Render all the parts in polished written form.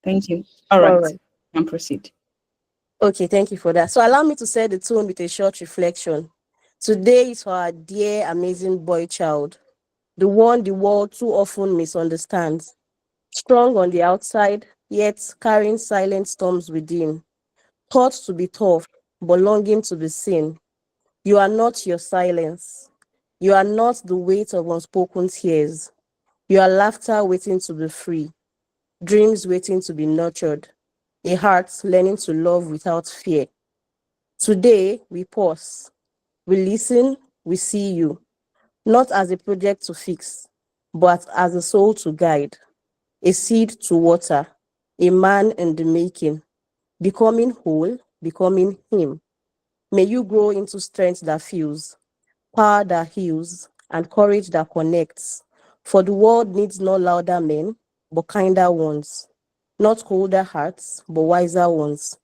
Thank you. All All right. right. And proceed. Okay, thank you for that. So allow me to set the tone with a short reflection. Today is for our dear, amazing boy child, the one the world too often misunderstands. Strong on the outside, yet carrying silent storms within. Taught to be tough, but longing to be seen. You are not your silence. You are not the weight of unspoken tears. You are laughter waiting to be free, dreams waiting to be nurtured, a heart learning to love without fear. Today, we pause, we listen, we see you, not as a project to fix, but as a soul to guide, a seed to water, a man in the making, becoming whole, becoming him. May you grow into strength that feels, power that heals, and courage that connects. For the world needs not louder men, but kinder ones, not colder hearts, but wiser ones.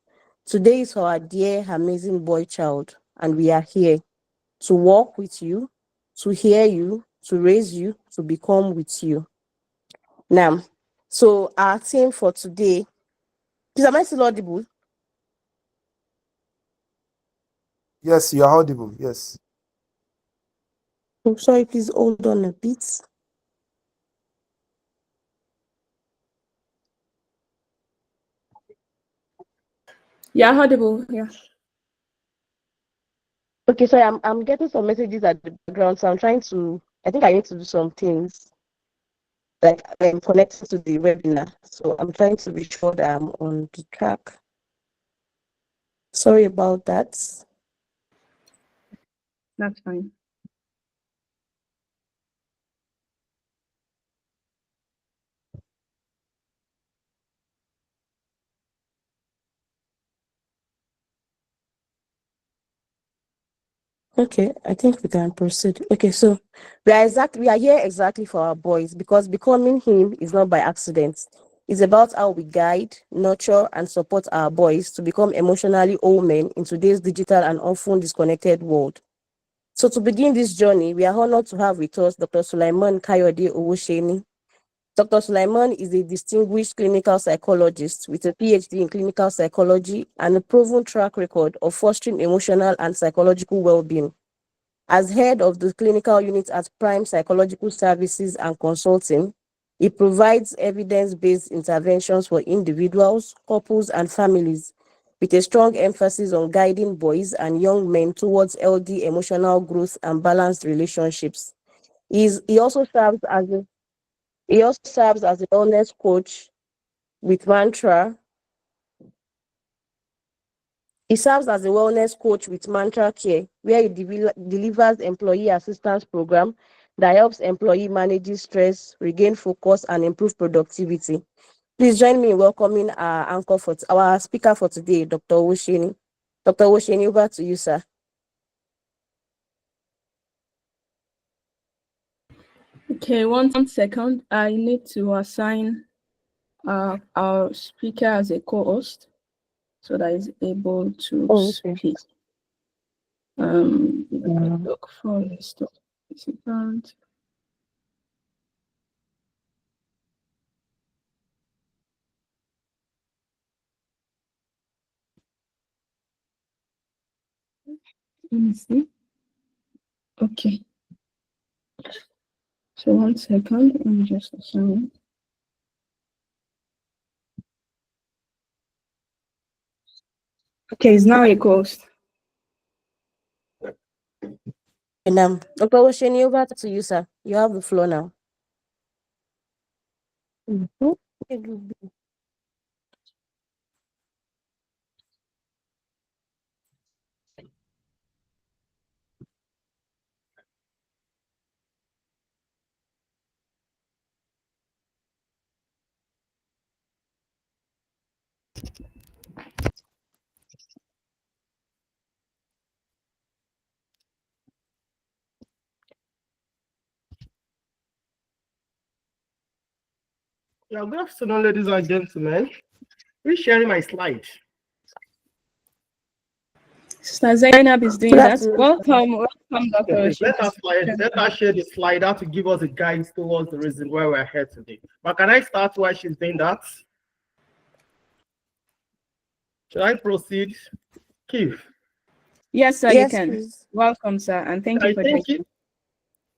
Today is our dear, amazing boy child, and we are here to walk with you, to hear you, to raise you, to become with you. Now, so our theme for today, please, am I still audible? Yes, you are audible. Yes. Oh, sorry, please hold on a bit. Yeah, audible. Yeah. Okay, sorry, I'm getting some messages at the background, so I'm trying to, I think I need to do some things like I'm connected to the webinar. So I'm trying to be sure that I'm on the track. Sorry about that. That's fine. Okay, I think we can proceed. Okay, so we are here exactly for our boys because becoming him is not by accident. It's about how we guide, nurture, and support our boys to become emotionally whole men in today's digital and often disconnected world. So to begin this journey, we are honored to have with us Dr. Sulaimon Kayode Owoseni. Dr. Sulaimon is a distinguished clinical psychologist with a PhD in clinical psychology and a proven track record of fostering emotional and psychological well-being. As head of the clinical unit at Prime Psychological Services and Consulting, he provides evidence-based interventions for individuals, couples, and families, with a strong emphasis on guiding boys and young men towards healthy emotional growth and balanced relationships. He also serves as a wellness coach with Mantra. He serves as a wellness coach with Mantra Care, where he delivers employee assistance program that helps employee manage stress, regain focus, and improve productivity. Please join me in welcoming our speaker for today, Dr. Owoseni. Dr. Owoseni, over to you, sir. Okay, one second. I need to assign our speaker as a co-host so that he's able to Okay. speak. Look for this participant. Let me see. Okay. So 1 second. Let me just assign. Okay, it's now a co-host. And Dr. Owoseni, over to you, sir. You have the floor now. Yeah, good afternoon, ladies and gentlemen. Please sharing my slide. Sister Zainab is doing Good that. afternoon. Welcome, Dr. Okay, please, Oshie. let us share the slide out to give us a guide towards the reason why we're here today. But can I start while she's doing that? Should I proceed? Keith. Yes, sir, you Yes, can. please. Welcome, sir, and thank you I for think joining.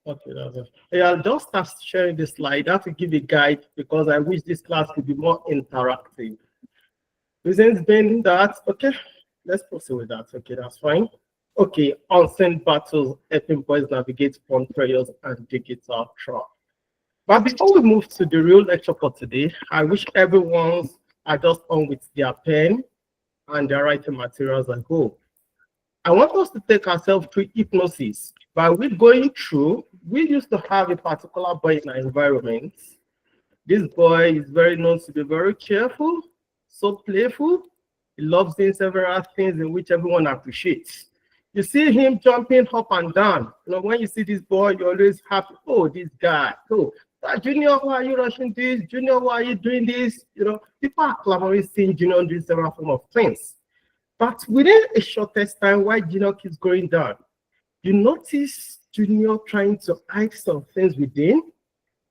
okay, that's it. Yeah, I'll just start sharing the slide. I have to give a guide because I wish this class could be more interactive. Reasons being that, okay, let's proceed with that. Okay, that's fine. Okay, unseen battles, helping boys navigate phone prayers and digital trap. But before we move to the real lecture for today, I wish everyone's are just on with their pen and their writing materials at home. I want us to take ourselves through hypnosis. By we going through, we used to have a particular boy in our environment. This boy is very known to be very careful, so playful. He loves doing several things in which everyone appreciates. You see him jumping up and down. You know, when you see this boy, you're always happy. Oh, this guy. Oh, Junior, why are you rushing this? Junior, why are you doing this? You know, people are clamoring seeing Junior doing several forms of things. But within a shortest time, while Junior keeps going down, you notice Junior trying to hide some things within,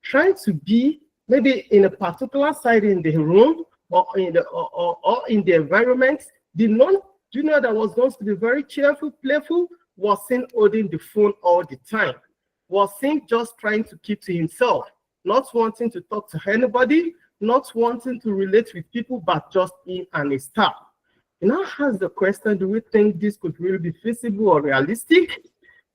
trying to be maybe in a particular side in the room or in the environment. The non-Junior that was going to be very cheerful, playful, was seen holding the phone all the time, was seen just trying to keep to himself, not wanting to talk to anybody, not wanting to relate with people, but just him and his staff. You now ask the question, do we think this could really be feasible or realistic?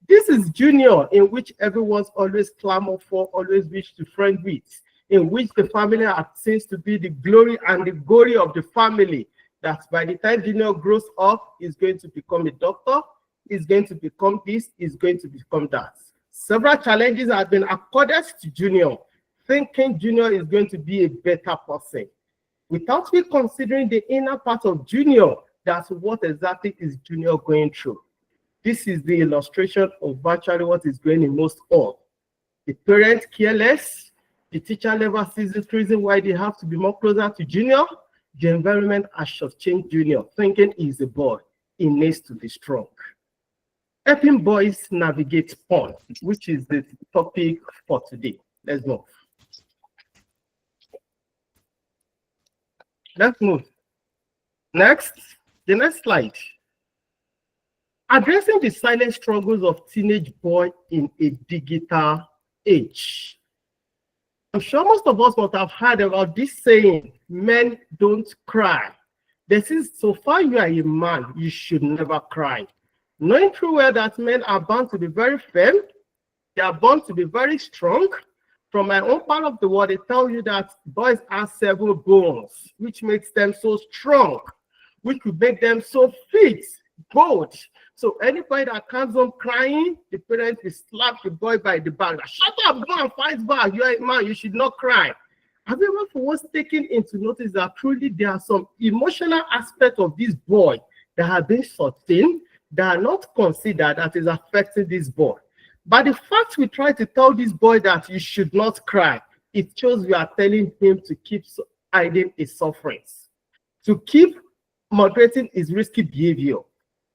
This is Junior, in which everyone's always clamor for, always wish to friend with, in which the family seems to be the glory and the glory of the family. That by the time Junior grows up, he's going to become a doctor, he's going to become this, he's going to become that. Several challenges have been accorded to Junior, thinking Junior is going to be a better person, without we considering the inner part of Junior. That's what exactly is Junior going through. This is the illustration of virtually what is going in most all. The parent careless, the teacher never sees the reason why they have to be more closer to Junior. The environment has shortchanged Junior, thinking he's a boy, he needs to be strong. Helping boys navigate porn, which is the topic for today. Let's move. Let's move. Next, the next slide. Addressing the silent struggles of teenage boy in a digital age. I'm sure most of us must have heard about this saying, men don't cry. This is, so far you are a man, you should never cry. Knowing true well that men are bound to be very firm, they are bound to be very strong. From my own part of the world, they tell you that boys have 7 bones, which makes them so strong, which will make them so fit, bold. So anybody that comes home crying, the parents will slap the boy by the back. Shut up, go and fight back. You are a man, you should not cry. Have you ever for once taken into notice that truly there are some emotional aspects of this boy that have been sustained, that are not considered, that is affecting this boy? But the fact we try to tell this boy that you should not cry, it shows we are telling him to keep hiding his sufferings, to keep moderating his risky behavior,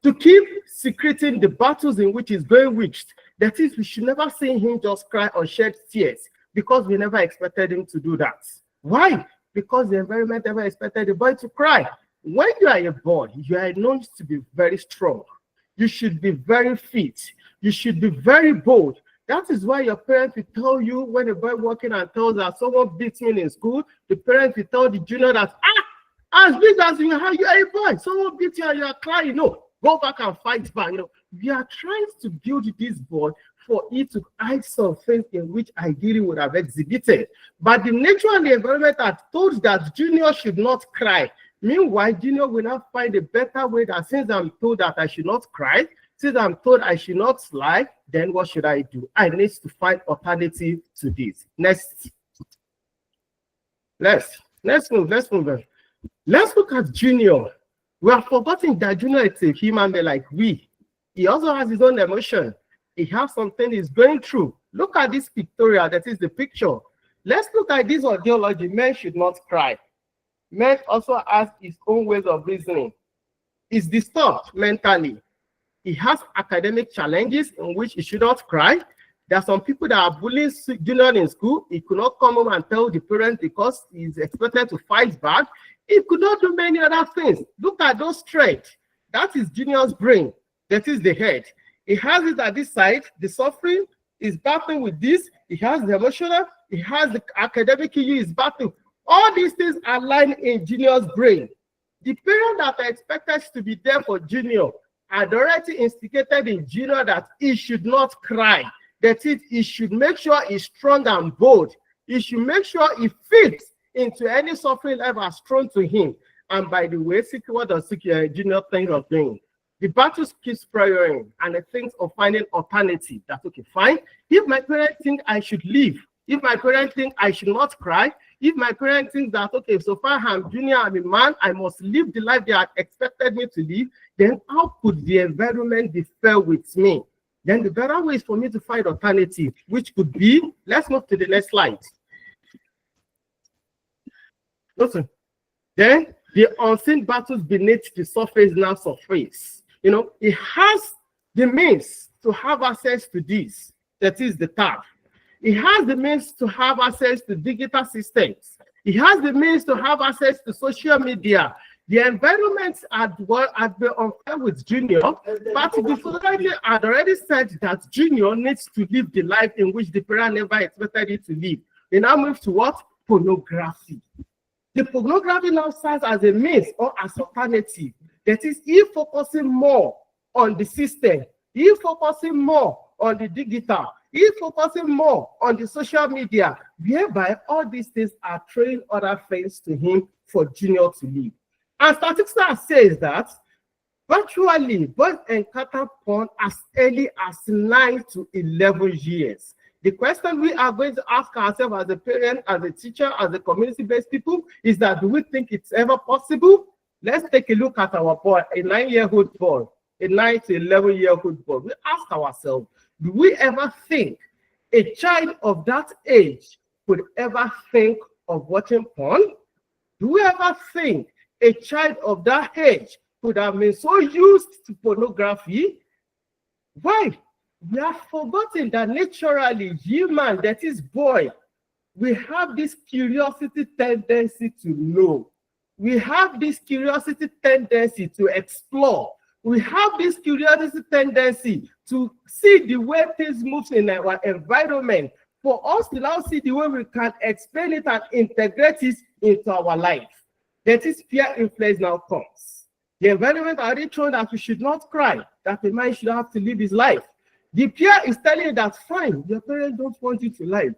to keep secreting the battles in which he's going with. That is, we should never see him just cry or shed tears, because we never expected him to do that. Why? Because the environment never expected the boy to cry. When you are a boy, you are known to be very strong. You should be very fit. You should be very bold. That is why your parents will tell you when a boy walking and tells that someone beats me in school, the parents will tell the junior that, as big as you are a boy, someone beats you and you are crying. No, go back and fight back. You know, we are trying to build this boy for it to hide something in which ideally would have exhibited. But the nature and the environment are told that Junior should not cry. Meanwhile, Junior will not find a better way that since I'm told that I should not cry, since I'm told I should not lie, then what should I do? I need to find alternative to this. Next. Let's move on. Let's look at Junior. We are forgetting that Junior is a human being like we. He also has his own emotion. He has something he's going through. Look at this pictorial, that is the picture. Let's look at this ideology. Men should not cry. Men also has his own ways of reasoning. He's disturbed mentally. He has academic challenges in which he should not cry. There are some people that are bullying Junior in school. He could not come home and tell the parents because he's expected to fight back. It could not do many other things. Look at those traits. That is Junior's brain. That is the head. He has it at this side. The suffering is battling with this. He has the emotional. He has the academic. He is battling. All these things are lying in Junior's brain. The parent that are expected to be there for Junior had already instigated in Junior that he should not cry. That he should make sure he's strong and bold. He should make sure he fits into any suffering life has thrown to him. And by the way, what does Junior think of doing? The battle keeps prioritizing, and it thinks of finding alternative. That's okay, fine. If my parents think I should leave, if my parents think I should not cry, if my parents think that, okay, so far I'm Junior, I'm a man, I must live the life they had expected me to live, then how could the environment be fair with me? Then the better way is for me to find alternative, which could be, let's move to the next slide. Listen, then the unseen battles beneath the surface now surface. You know, it has the means to have access to this. That is the tab. It has the means to have access to digital systems. It has the means to have access to social media. The environment had been unfair with Junior, but the society had already said that Junior needs to live the life in which the parent never expected it to live. They now move to what? Pornography. The pornography now serves as a means or as alternative. That is, he focusing more on the system, he focusing more on the digital, he focusing more on the social media, whereby all these things are throwing other things to him for Junior to live. And statistics says that virtually boys encounter porn as early as 9 to 11 years. The question we are going to ask ourselves as a parent, as a teacher, as a community-based people is that, do we think it's ever possible? Let's take a look at our boy, a 9-year-old boy, a 9 to 11-year-old boy. We ask ourselves, do we ever think a child of that age could ever think of watching porn? Do we ever think a child of that age could have been so used to pornography? Why? We have forgotten that naturally human, that is boy, we have this curiosity tendency to know. We have this curiosity tendency to explore. We have this curiosity tendency to see the way things move in our environment. For us to now see the way we can explain it and integrate it into our life. That is peer influence now comes. The environment already shown that we should not cry, that a man should have to live his life. The peer is telling you that, fine, your parents don't want you to live.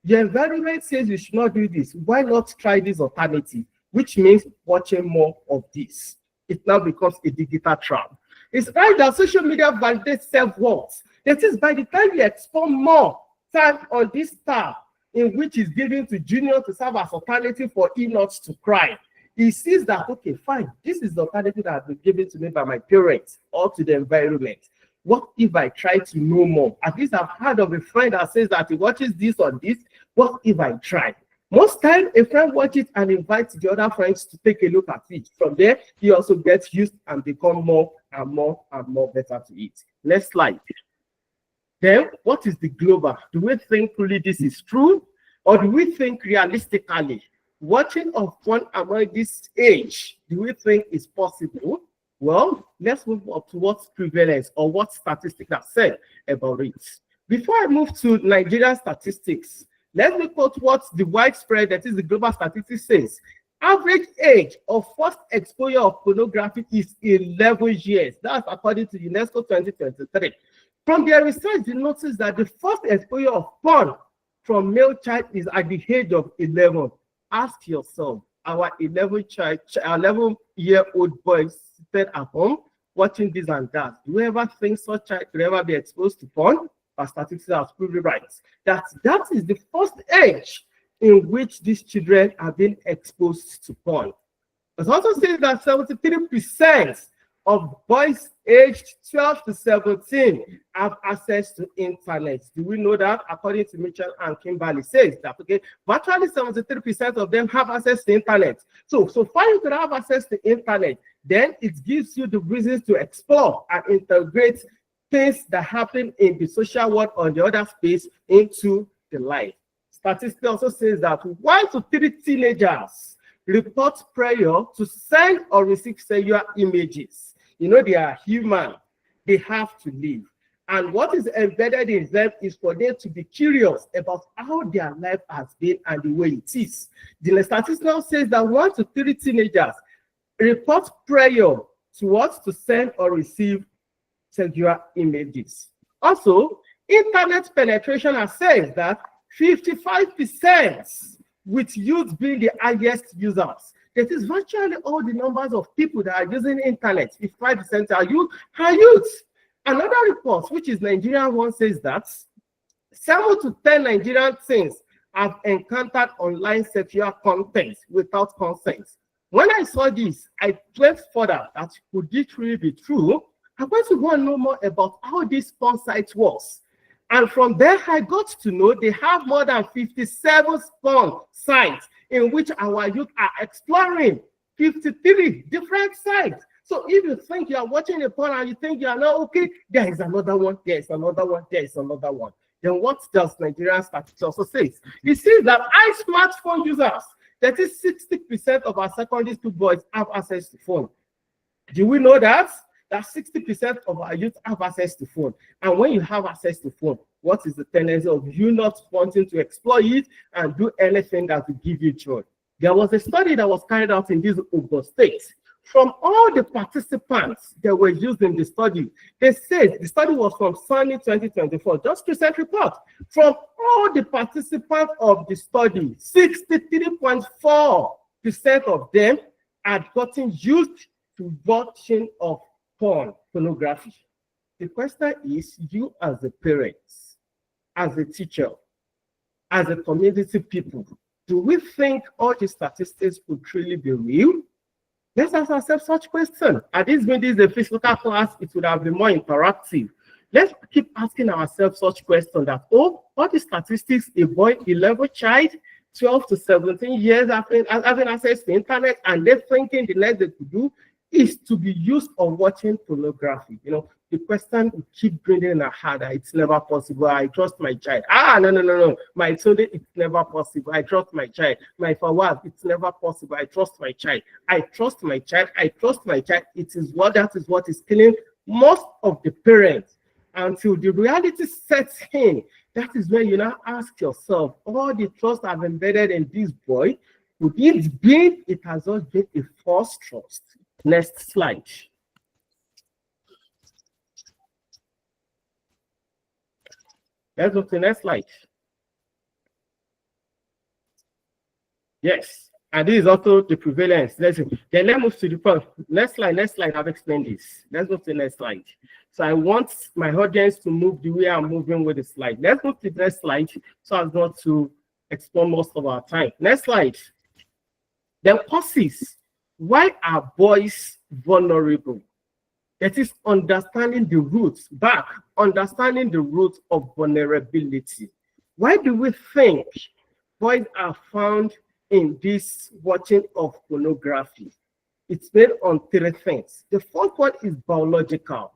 The environment says you should not do this. Why not try this alternative? Which means watching more of this. It now becomes a digital trap. It's right that social media validates self-worth. That is, by the time you explore more time on this tab, in which is given to Junior to serve as alternative for him not to cry, he sees that, okay, fine, this is the alternative that has been given to me by my parents or to the environment. What if I try to know more? At least I've heard of a friend that says that he watches this or this. What if I try? Most time, a friend watches and invites the other friends to take a look at it. From there, he also gets used and become more and more and more better to it. Next slide. Then, what is the global? Do we think really this is true? Or do we think realistically, watching of one among this age, do we think is possible? Well, let's move up to what's prevalence or what statistics are said about it. Before I move to Nigerian statistics, let's look at what the widespread, that is the global statistics says. Average age of first exposure of pornography is 11 years. That's according to UNESCO 2023. From their research, they notice that the first exposure of porn from male child is at the age of 11. Ask yourself, our 11-year-old boys seated at home watching this and that, do you ever think such child could ever be exposed to porn? Our statistics are proving right. That is the first age in which these children are being exposed to porn. It also says that 73% of boys aged 12 to 17 have access to internet. Do we know that? According to Mitchell and Kimberly says that, okay, virtually 73% of them have access to internet. So far you could have access to internet, then it gives you the reasons to explore and integrate things that happen in the social world or the other space into the life. Statistics also says that 1 to 3 teenagers report prior to send or receive cellular images. You know, they are human. They have to live. And what is embedded in them is for them to be curious about how their life has been and the way it is. The statistics now says that 1 to 3 teenagers report prior to what? To send or receive sexual images. Also, internet penetration says that 55%, with youth being the highest users. That is virtually all the numbers of people that are using internet. 55% are youth. Another report, which is Nigerian one, says that 7 to 10 Nigerian teens have encountered online sexual content without consent. When I saw this, I went further that could this really be true? I went to go and know more about how this porn site works. And from there, I got to know they have more than 57 porn sites in which our youth are exploring. 53 different sites. So if you think you are watching a porn and you think you are not okay, there is another one, there is another one, there is another one. Then what does Nigerian statistics also say? It says that smartphone users, that is 60% of our secondary school boys have access to phone. Do we know that? That 60% of our youth have access to phone. And when you have access to phone, what is the tendency of you not wanting to explore it and do anything that will give you joy? There was a study that was carried out in this Owoseni state. From all the participants that were used in the study, they said the study was from Sunny 2024, just recent report. From all the participants of the study, 63.4% of them had gotten used to watching of pornography. The question is, you as a parent, as a teacher, as a community people, do we think all the statistics could truly be real? Let's ask ourselves such question. At this when this is a physical class, it would have been more interactive. Let's keep asking ourselves such question that, oh, all the statistics, a boy, 11 child, 12 to 17 years having access to the internet, and they're thinking the next they could do is to be used on watching pornography. You know, the question we keep bringing in our head that it's never possible. I trust my child. No. My Sunday, it's never possible. I trust my child. My Fawaz, it's never possible. I trust my child. I trust my child. I trust my child. That is what is killing most of the parents. Until the reality sets in, that is when you now ask yourself, all the trust I've embedded in this boy, could it be it has just been a false trust? Next slide. Let's go to the next slide. Yes, and this is also the prevalence. Let's move to the point. Next slide. I've explained this. Let's go to the next slide. So I want my audience to move the way I'm moving with the slide. Let's move to the next slide so as not to explore most of our time. Next slide. Then causes. Why are boys vulnerable? That is understanding the roots understanding the roots of vulnerability. Why do we think boys are found in this watching of pornography? It's based on 3 things. The first one is biological.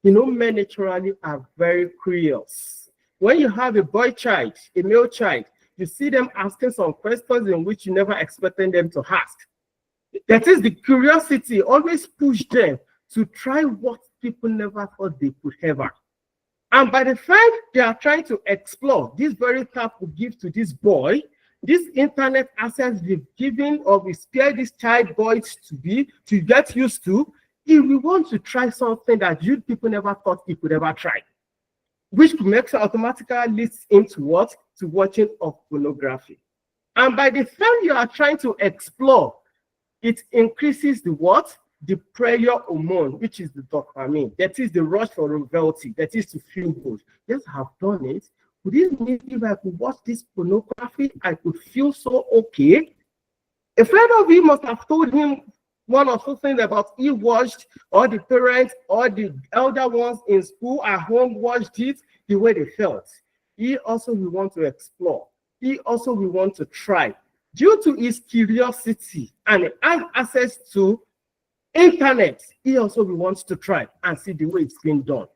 You know, men naturally are very curious. When you have a boy child, a male child, you see them asking some questions in which you never expected them to ask. That is the curiosity, always push them to try what people never thought they could ever. And by the time they are trying to explore, this very tap will give to this boy, this internet access we've given or we spare this child boys to get used to, he will want to try something that you people never thought he could ever try, which makes automatically leads him to what? To watching of pornography. And by the time you are trying to explore, it increases the what? The pleasure hormone, which is the dopamine. That is the rush for novelty. That is to feel good. Yes, I have done it. Would it mean if I could watch this pornography, I could feel so okay? A friend of him must have told him one or two things about he watched, or the parents, or the elder ones in school at home watched it the way they felt. He also will want to explore. He also will want to try. Due to his curiosity and access to internet, he also wants to try and see the way it's being done.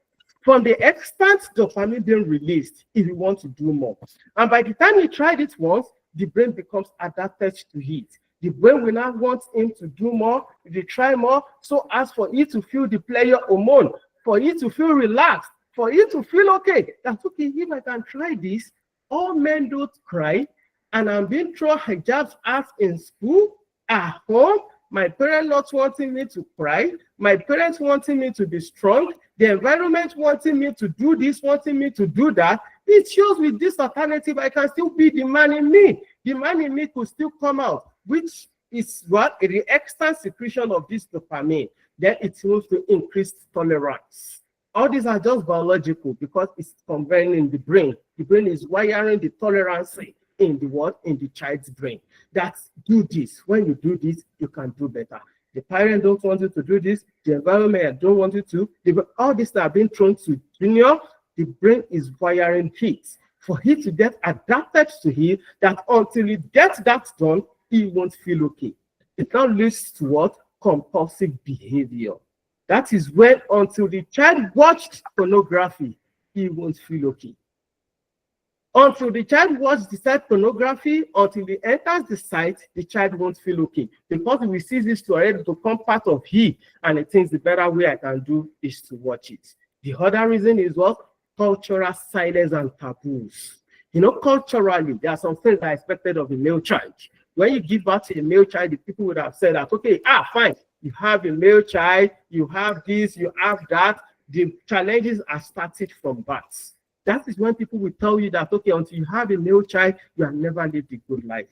From the extent dopamine being released, if you want to do more. And by the time you tried it once, the brain becomes adapted to it. The brain will now want him to do more, to try more, so as for it to feel the player hormone, for it to feel relaxed, for it to feel okay. That's okay, if I can try this, all men don't cry, and I'm being thrown hijabs as in school, at home, my parents not wanting me to cry, my parents wanting me to be strong, the environment wanting me to do this, wanting me to do that. It shows with this alternative, I can still be the man in me. The man in me could still come out, which is what? The extra secretion of this dopamine. Then it moves to increased tolerance. All these are just biological because it's conveying in the brain. The brain is wiring the tolerance in the what? In the child's brain. That's do this. When you do this, you can do better. The parent don't want you to do this. The environment don't want you to. All this that are being thrown to junior, the brain is wiring it for he to get adapted to it, that until he gets that done, he won't feel okay. It now leads to what? Compulsive behavior. That is when until the child watched pornography, he won't feel okay. Until the child watches the site pornography, until he enters the site, the child won't feel okay. Because we see this to already become part of he, and he thinks the better way I can do is to watch it. The other reason is what? Cultural silence and taboos. You know, culturally, there are some things that are expected of a male child. When you give birth to a male child, the people would have said that, okay, fine, you have a male child, you have this, you have that. The challenges are started from birth. That is when people will tell you that, okay, until you have a male child, you have never lived a good life.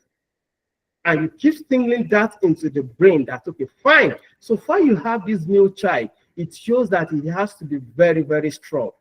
And you keep tingling that into the brain that, okay, fine. So far you have this male child, it shows that he has to be very, very strong.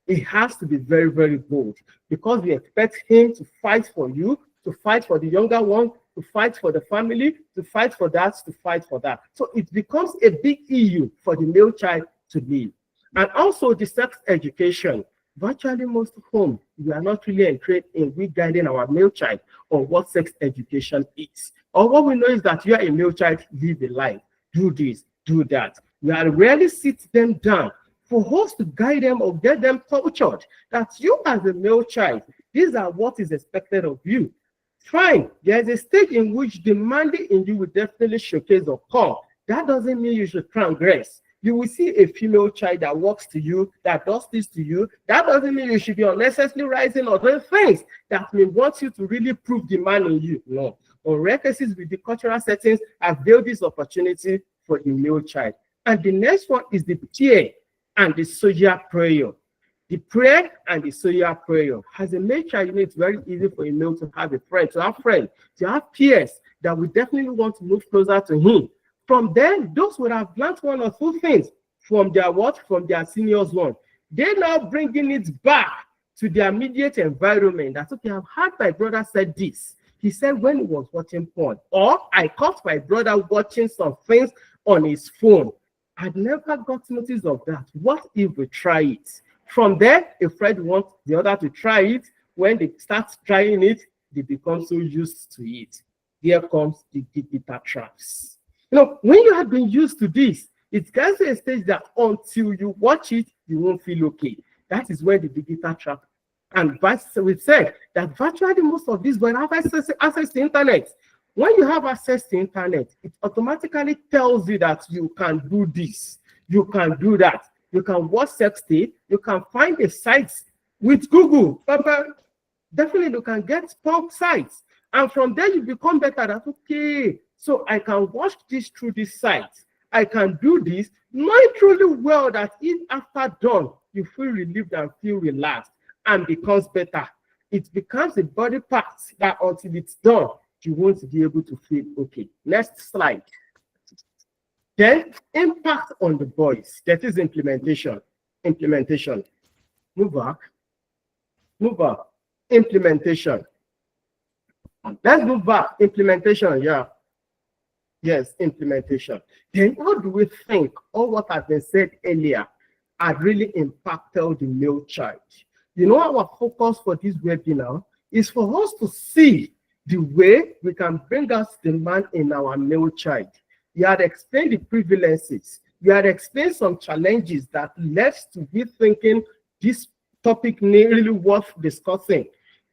He has to be very, very bold because we expect him to fight for you, to fight for the younger one, to fight for the family, to fight for that, to fight for that. So it becomes a big issue for the male child to live. And also the sex education. Virtually most of whom we are not really encouraged in guiding our male child on what sex education is. Or what we know is that you are a male child, live a life, do this, do that. We are rarely sit them down for us to guide them or get them cultured that you as a male child, these are what is expected of you. Fine, there is a stage in which demanding in you will definitely showcase or come. That doesn't mean you should transgress. You will see a female child that walks to you, that does this to you. That doesn't mean you should be unnecessarily rising or doing things that may want you to really prove the man in you. No. On rare cases with the cultural settings, avail this opportunity for the male child. And the next one is the peer and the social prayer. The prayer and the social prayer. As a male child, you know, it's very easy for a male to have a friend, to have peers that will definitely want to move closer to him. From then, those would have learned one or two things from their what? From their seniors one. They're now bringing it back to their immediate environment. That's okay, I've heard my brother said this. He said when he was watching porn, or I caught my brother watching some things on his phone. I'd never got notice of that. What if we try it? From there, a friend wants the other to try it. When they start trying it, they become so used to it. Here comes the digital traps. You know, when you have been used to this, it gets to a stage that until you watch it, you won't feel okay. That is where the digital trap. And we said that virtually most of these will have access to internet. When you have access to internet, it automatically tells you that you can do this, you can do that. You can watch sex tape, you can find a site with Google. Definitely you can get porn sites. And from there you become better. That's okay. So I can watch this through this site. I can do this, knowing truly well that if after done, you feel relieved and feel relaxed and becomes better. It becomes a body part that until it's done, you won't be able to feel okay. Next slide. Then impact on the boys. That is implementation. Implementation. Move back. Move back. Implementation. Let's move back. Implementation, yeah. Yes, implementation. Then what do we think all what has been said earlier had really impacted the male child? You know, our focus for this webinar is for us to see the way we can bring us the man in our male child. You had explained the prevalences. You had explained some challenges that led to be thinking this topic really worth discussing.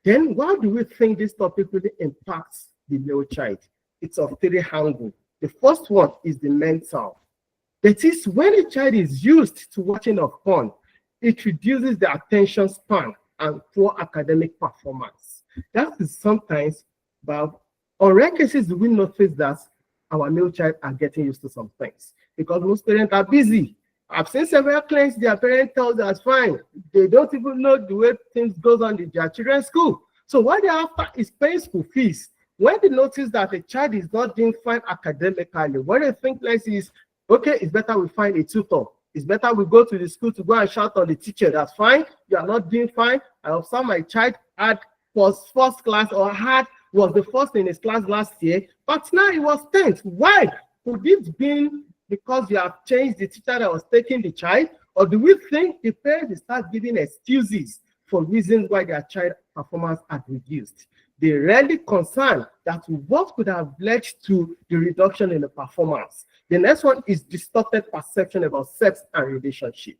Then why do we think this topic really impacts the male child? it's of three angles. The first one is the mental. That is, when a child is used to watching of porn, it reduces the attention span and poor academic performance. That is sometimes, but on rare cases, we notice that our male child are getting used to some things because most parents are busy. I've seen several clients, their parents tell them that's fine. They don't even know the way things goes on in their children's school. So what they after is paying school fees. When they notice that a child is not doing fine academically, what they think like is, okay, it's better we find a tutor. It's better we go to the school to go and shout on the teacher. That's fine. You are not doing fine. I observe my child was first class or was the first in his class last year, but now he was 10th. Why? Could it be because you have changed the teacher that was taking the child? Or do we think the parents start giving excuses for reasons why their child performance had reduced? They rarely concern that what could have led to the reduction in the performance. The next one is distorted perception about sex and relationship.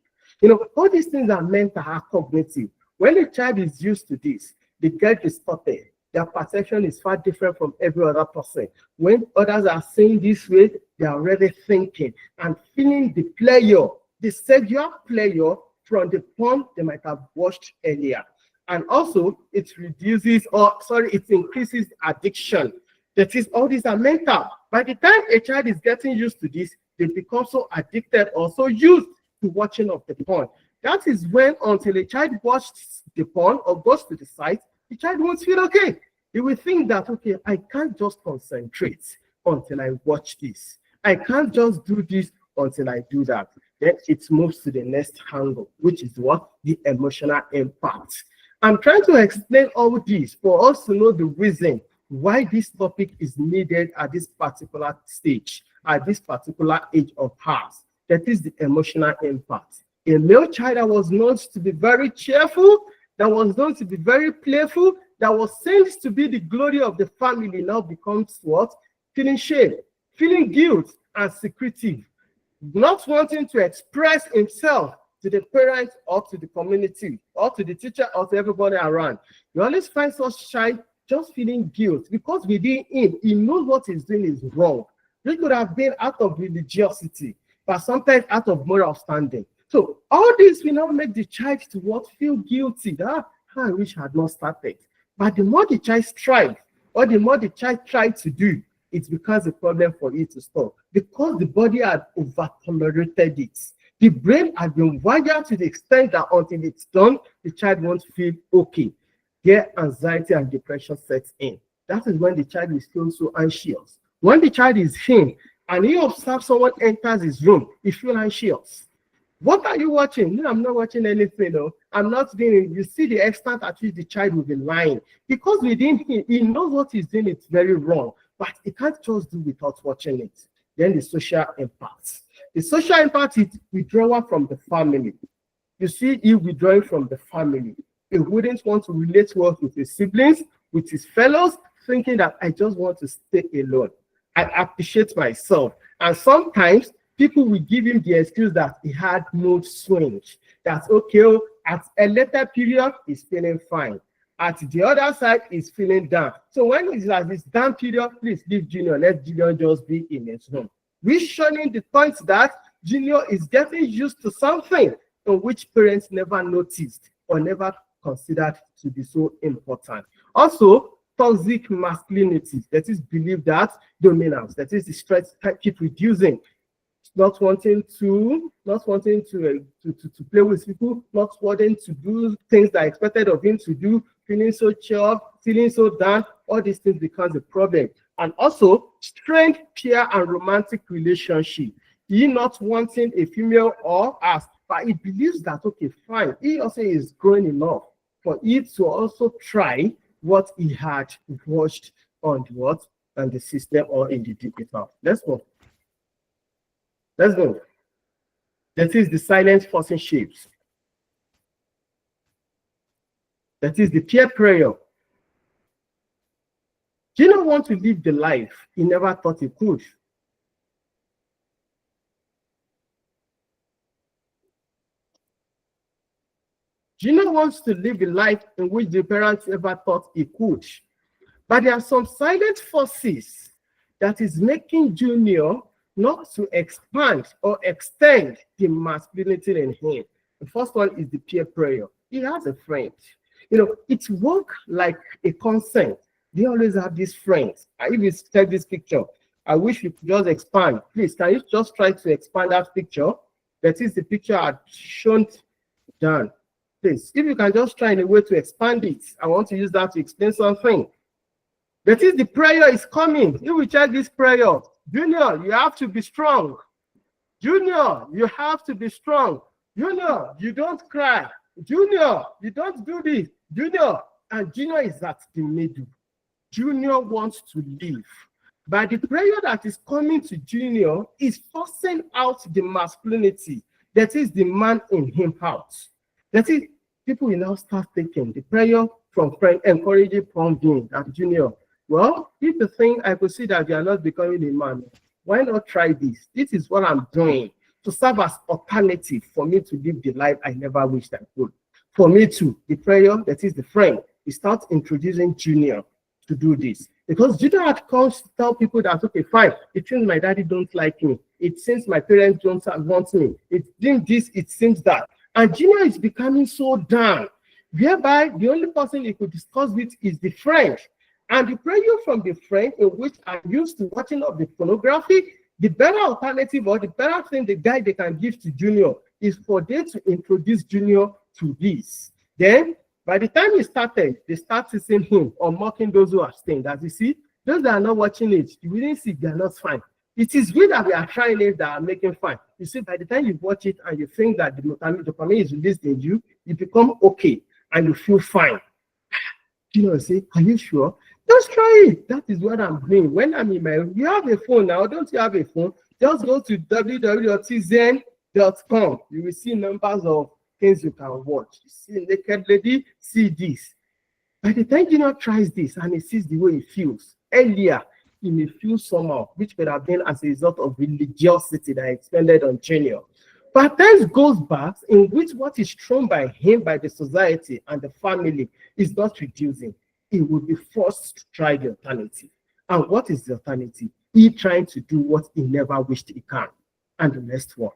All these things are mental, are cognitive. When a child is used to this, they get distorted. Their perception is far different from every other person. When others are saying this way, they are already thinking and feeling the pleasure, the sexual pleasure from the porn they might have watched earlier. And also, it increases addiction. That is, all these are mental. By the time a child is getting used to this, they become so addicted or so used to watching of the porn. That is when, until a child watches the porn or goes to the site, the child won't feel okay. He will think that, okay, I can't just concentrate until I watch this. I can't just do this until I do that. Then it moves to the next angle, which is what? The emotional impact. I'm trying to explain all this for us to know the reason why this topic is needed at this particular stage, at this particular age of ours. That is the emotional impact. A male child that was known to be very cheerful, that was known to be very playful, that was seen to be the glory of the family, now becomes what? Feeling shame, feeling guilt, and secretive, not wanting to express himself to the parents or to the community or to the teacher or to everybody around. You always find such child just feeling guilt because within him, he knows what he's doing is wrong. This could have been out of religiosity, but sometimes out of moral standing. So all this will not make the child to what? Feel guilty. I wish I had not started. But the more the child strives, or the more the child tried to do, it becomes a problem for it to stop. Because the body had over-tolerated it. The brain has been wired to the extent that until it's done, the child won't feel okay. Here, anxiety and depression sets in. That is when the child is feeling so anxious. When the child is in and he observes someone enters his room, he feels anxious. What are you watching? No, I'm not watching anything. No, I'm not doing it. You see the extent at which the child will be lying. Because within him, he knows what he's doing, it's very wrong. But he can't just do without watching it. Then the social impact. The social impact is withdrawal from the family. You see, he withdrawing from the family. He wouldn't want to relate well with his siblings, with his fellows, thinking that I just want to stay alone. I appreciate myself. And sometimes people will give him the excuse that he had mood swings. That's okay. At a later period, he's feeling fine. At the other side, he's feeling down. So when he's at this down period, please leave Junior. Let Junior just be in his room. We're showing the point that Junior is getting used to something in which parents never noticed or never considered to be so important. Also, toxic masculinity, that is believe that dominance, that is the stress keep reducing, not wanting to play with people, not wanting to do things that are expected of him to do, feeling so chill, feeling so down, all these things becomes a problem. And also, strained peer and romantic relationship. He not wanting a female or us, but he believes that, okay, fine, he also is growing enough for it to also try what he had watched on the system or in the digital. Let's go. Let's go. That is the silent forcing shapes. That is the peer pressure. Gino wants to live the life he never thought he could. Gino wants to live a life in which the parents never thought he could. But there are some silent forces that is making Junior not to expand or extend the masculinity in him. The first one is the peer pressure. He has a friend. It works like a consent. They always have these friends. If you check this picture, I wish you could just expand. Please, can you just try to expand that picture? That is the picture I've shown down. Please, if you can just try in a way to expand it. I want to use that to explain something. That is, the prayer is coming. If we check this prayer, Junior, you have to be strong. Junior, you have to be strong. Junior, you don't cry. Junior, you don't do this. Junior, and Junior is at the middle. Junior wants to live. But the prayer that is coming to Junior is forcing out the masculinity. That is the man in him out. That is, people will now start taking the prayer from friend, encouraging from being that Junior. Well, if you think I could see that you are not becoming a man, why not try this? This is what I'm doing to serve as alternative for me to live the life I never wished I could. For me too, the prayer, that is the friend, we start introducing Junior to do this. Because Junior had come to tell people that, okay, fine, it seems my daddy don't like me. It seems my parents don't want me. It seems this, it seems that. And Junior is becoming so down, whereby the only person he could discuss with is the friend. And the prayer from the friend, in which I'm used to watching of the pornography, the better alternative or the better thing the guy they can give to Junior is for them to introduce Junior to this. Then, by the time he started, they start teasing him or mocking those who are staying. As you see, those that are not watching it, you will see they are not fine. It is we that we are trying it that are making fine. You see, by the time you watch it and you think that the dopamine is released in you, you become okay and you feel fine. Junior say, are you sure? Just try it. That is what I'm doing. When I'm in my, you have a phone now, don't you have a phone? Just go to www.tzen.com. You will see numbers of things you can watch. You see naked lady, see this. By the time Junior tries this and he sees the way he feels, earlier he may feel somehow, which could have been as a result of religiosity that expended on Junior. But time goes back in which what is thrown by him, by the society and the family is not reducing. He will be forced to try the alternative. And what is the alternative? He trying to do what he never wished he can. And the next one,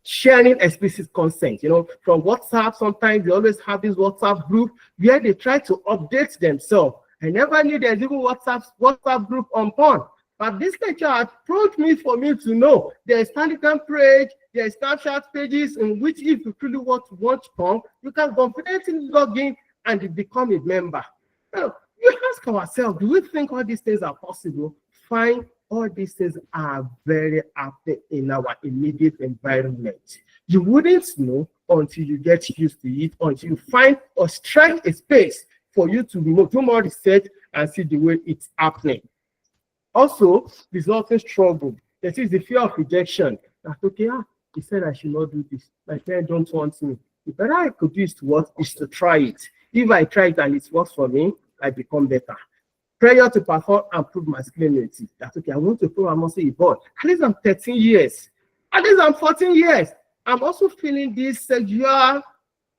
sharing explicit consent. From WhatsApp, sometimes they always have this WhatsApp group where they try to update themselves. I never knew there's even WhatsApp group on porn. But this lecture approached me for me to know there's Telegram page, there's Snapchat pages in which if you truly want to watch porn, you can confidently log in and become a member. Now, you ask ourselves, do we think all these things are possible? Fine, all these things are very active in our immediate environment. You wouldn't know until you get used to it, until you find or strike a space for you to do more research and see the way it's happening. Also, resulting struggle. There is the fear of rejection. That, okay, he said I should not do this. My parents don't want me. The better I could do is to try it. If I try it and it works for me, I become better. Prayer to perform and prove masculinity. That's okay. I want to prove I must be born. At least I'm 13 years. At least I'm 14 years. I'm also feeling this sexual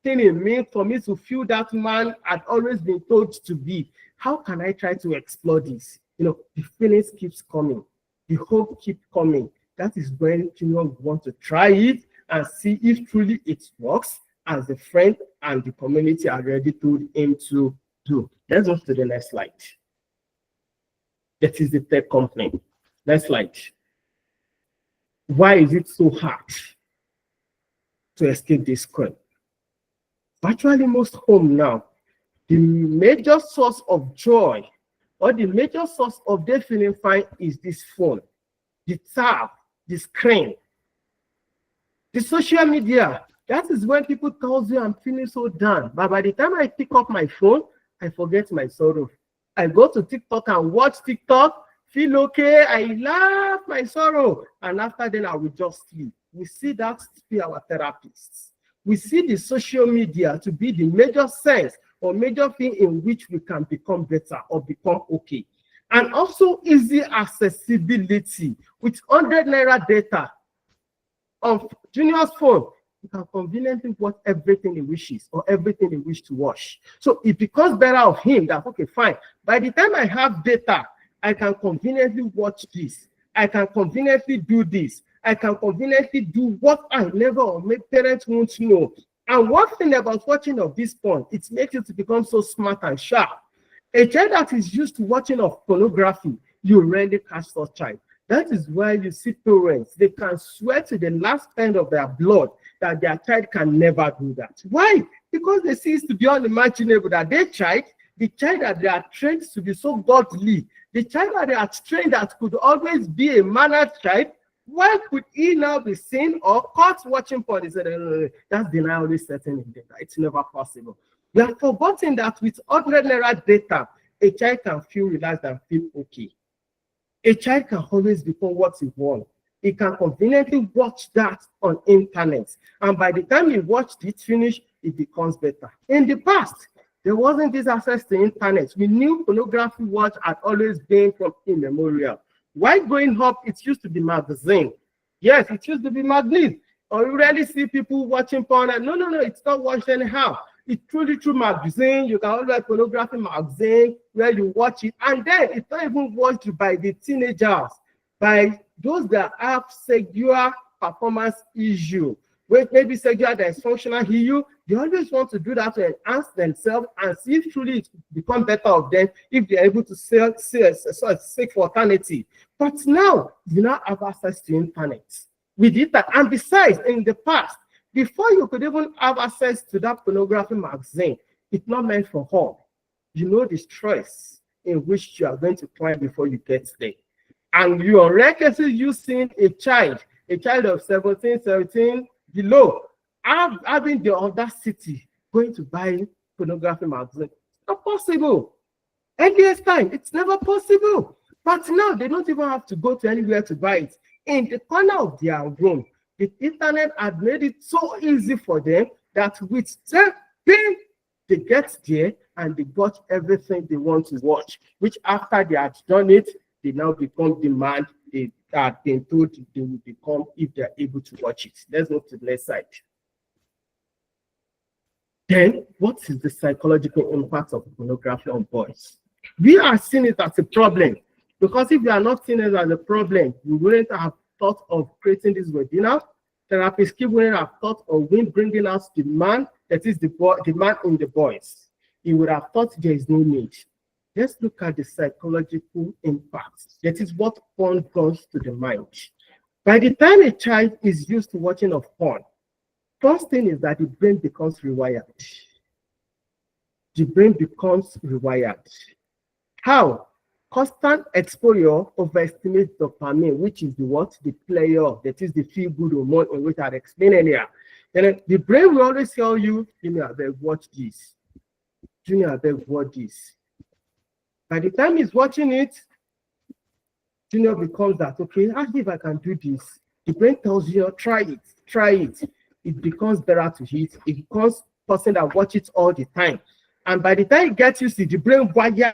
thing in me for me to feel that man I'd always been told to be. How can I try to explore this? The feelings keeps coming. The hope keeps coming. That is when Junior want to try it and see if truly it works as the friend and the community are ready to him to do. Let's go to the next slide. That is the third complaint. Next slide. Why is it so hard to escape this crime? Virtually most home now, the major source of joy or the major source of their feeling fine is this phone, the tab, the screen, the social media. That is when people tell you I'm feeling so down. But by the time I pick up my phone, I forget my sorrow. I go to TikTok and watch TikTok, feel okay, I laugh my sorrow. And after then I will just sleep. We see that to be our therapists. We see the social media to be the major sense or major thing in which we can become better or become okay. And also easy accessibility with 100 naira data on Junior's phone. You can conveniently watch everything he wishes or everything he wishes to watch. So it becomes better of him that, okay, fine. By the time I have data I can conveniently watch this. I can conveniently do this. I can conveniently do what I never or my parents won't know. And one thing about watching of this porn, it makes you to become so smart and sharp. A child that is used to watching of pornography, you rarely catch such child. That is why you see parents, they can swear to the last end of their blood that their child can never do that. Why? Because they see it to be unimaginable that their child, the child that they are trained to be so godly, the child that they are trained that could always be a mannered child, why could he now be seen or caught watching porn? He said, that's denial setting in data. It's never possible. We have forgotten that with ordinary data, a child can feel relaxed and feel okay. A child can always become what he wants. He can conveniently watch that on internet. And by the time he watched it finish, it becomes better. In the past, there wasn't this access to internet. We knew pornography watch had always been from immemorial. While growing up, it used to be magazine. Yes, it used to be magazine. Or you rarely see people watching porn. And no, it's not watched anyhow. It's truly through magazine. You can always pornography magazine where you watch it. And then it's not even watched by the teenagers, by those that have sexual performance issue, where maybe sexual dysfunctional issue. They always want to do that to enhance themselves and see if truly it become better of them if they're able to seek for alternative. But now, you now have access to internet. With it, and besides, in the past, before you could even have access to that pornography magazine, it's not meant for all. You know the stress in which you are going to climb before you get there. And you are recklessly using a child of 17 below, having the audacity going to buy pornography magazine. It's not possible. Earliest time, it's never possible. But now they don't even have to go to anywhere to buy it. In the corner of their room, the internet had made it so easy for them that with them, they get there and they watch everything they want to watch, which after they had done it, they now become demand. They are being told they will become if they're able to watch it. Let's move to the next slide. Then, what is the psychological impact of pornography on boys? We are seeing it as a problem, because if we are not seeing it as a problem, we wouldn't have thought of creating this webinar. Therapists wouldn't have thought of bringing out the man, that is the man in the boys. He would have thought there is no need. Let's look at the psychological impact. That is what porn does to the mind. By the time a child is used to watching of porn, first thing is that the brain becomes rewired. The brain becomes rewired. How? Constant exposure overestimates dopamine, which is the what? The pleasure, that is the feel-good hormone in which I explained earlier. Then the brain will always tell you, Junior, I beg, watch this. Junior, I beg, watch this. By the time he's watching it, Junior becomes that, okay, if I can do this, the brain tells you, try it. It becomes better to eat. It becomes person that watch it all the time. And by the time it gets used to the brain wire.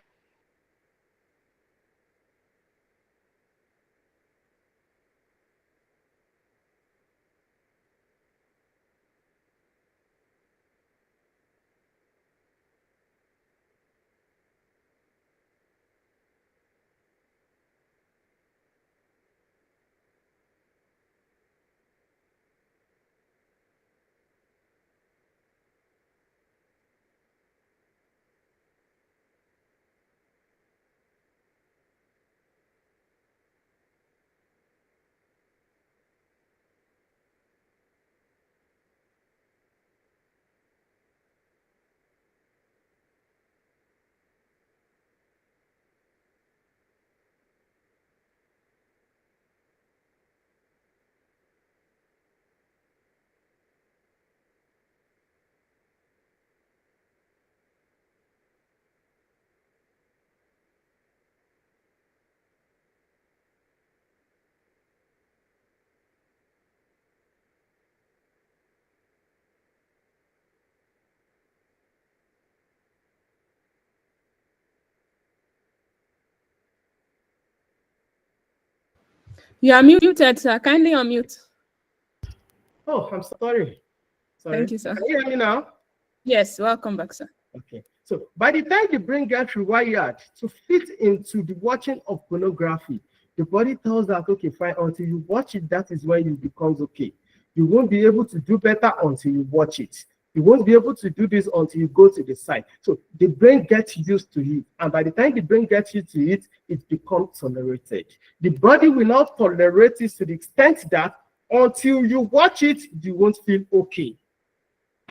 You are muted, sir. Kindly unmute. Oh, I'm sorry. Thank you, sir. Can you hear me now? Yes, welcome back, sir. Okay. So by the time the brain gets rewired to fit into the watching of pornography, the body tells that, okay, fine, until you watch it, that is when it becomes okay. You won't be able to do better until you watch it. You won't be able to do this until you go to the site. So the brain gets used to it. And by the time the brain gets used to it, it becomes tolerated. The body will not tolerate it to the extent that until you watch it, you won't feel okay.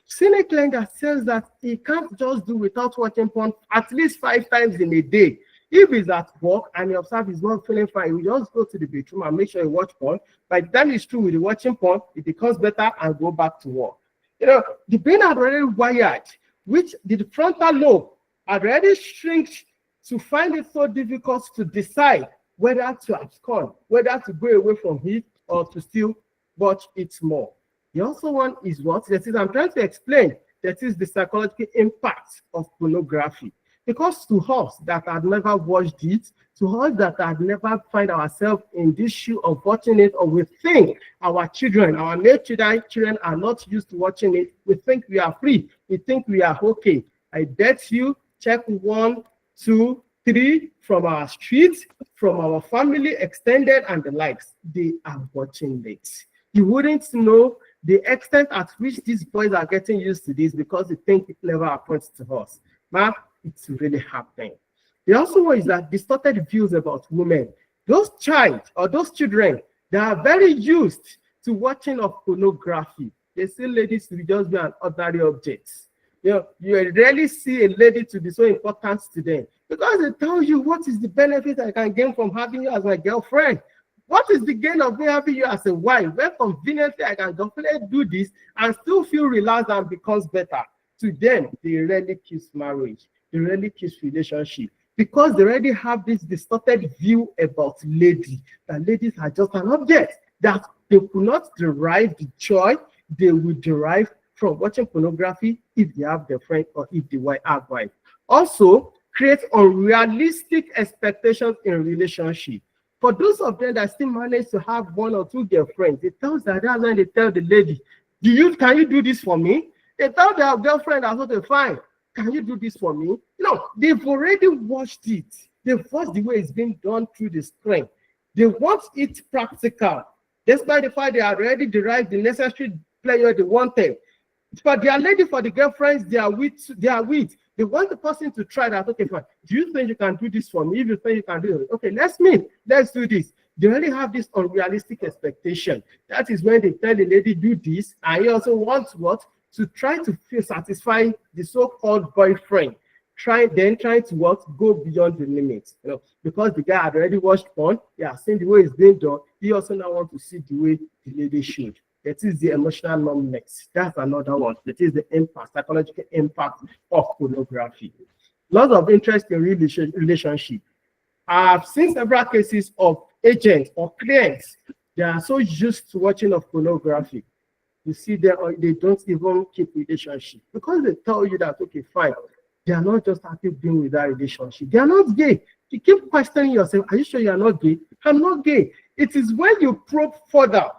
Seen a client that says that he can't just do without watching porn at least 5 times in a day. If he's at work and he observes he's not feeling fine, he just go to the bedroom and make sure he watch porn. By the time it's true with the watching porn, it becomes better and go back to work. You know, the brain had already wired, which the frontal lobe had already shrinked to find it so difficult to decide whether to abscond, whether to go away from it or to still watch it more. The also one is what? That is, I'm trying to explain, that is the psychological impact of pornography. Because to us that had never watched it, to us that had never find ourselves in this shoe of watching it, or we think our children, our male children are not used to watching it, we think we are free, we think we are okay. I bet you, check 1, 2, 3 from our streets, from our family, extended and the likes, they are watching it. You wouldn't know the extent at which these boys are getting used to this because they think it never happens to us. Man, it's really happening. The also one is that distorted views about women. Those children, they are very used to watching of pornography. They see ladies to just be an ordinary object. You know, you rarely see a lady to be so important to them because they tell you what is the benefit I can gain from having you as my girlfriend. What is the gain of me having you as a wife? Well, conveniently, I can definitely do this and still feel relaxed and becomes better. To them, they rarely kiss marriage. They rarely kiss relationship because they already have this distorted view about ladies. That ladies are just an object that they could not derive the joy they will derive from watching pornography if they have their friend or if they have wife. Also, create unrealistic expectations in relationship. For those of them that still manage to have 1 or 2 girlfriends, they tell that that's when they tell the lady, can you do this for me? They tell their girlfriend that's what they find. Can you do this for me? You know, they've already watched it. They've watched the way it's being done through the screen. They want it practical. Despite the fact they already derived the necessary pleasure they wanted. For their lady, for the girlfriends they are with, they want the person to try that. Okay, fine. Do you think you can do this for me? If you think you can do it, okay, let's meet. Let's do this. They already have this unrealistic expectation. That is when they tell the lady, do this, and he also wants what? To try to feel satisfy the so-called boyfriend. Trying to what? Go beyond the limits. You know, because the guy had already watched porn, he has seen the way it's being done. He also now wants to see the way the lady should. That is the emotional numbness. That's another one. That is the impact, psychological impact of pornography. Lots of interest in relationship. I've seen several cases of agents or clients. They are so used to watching of pornography. You see them, they don't even keep relationship because they tell you that, okay, fine. They are not just happy being with that relationship. They are not gay. You keep questioning yourself, are you sure you are not gay? I'm not gay. It is when you probe further.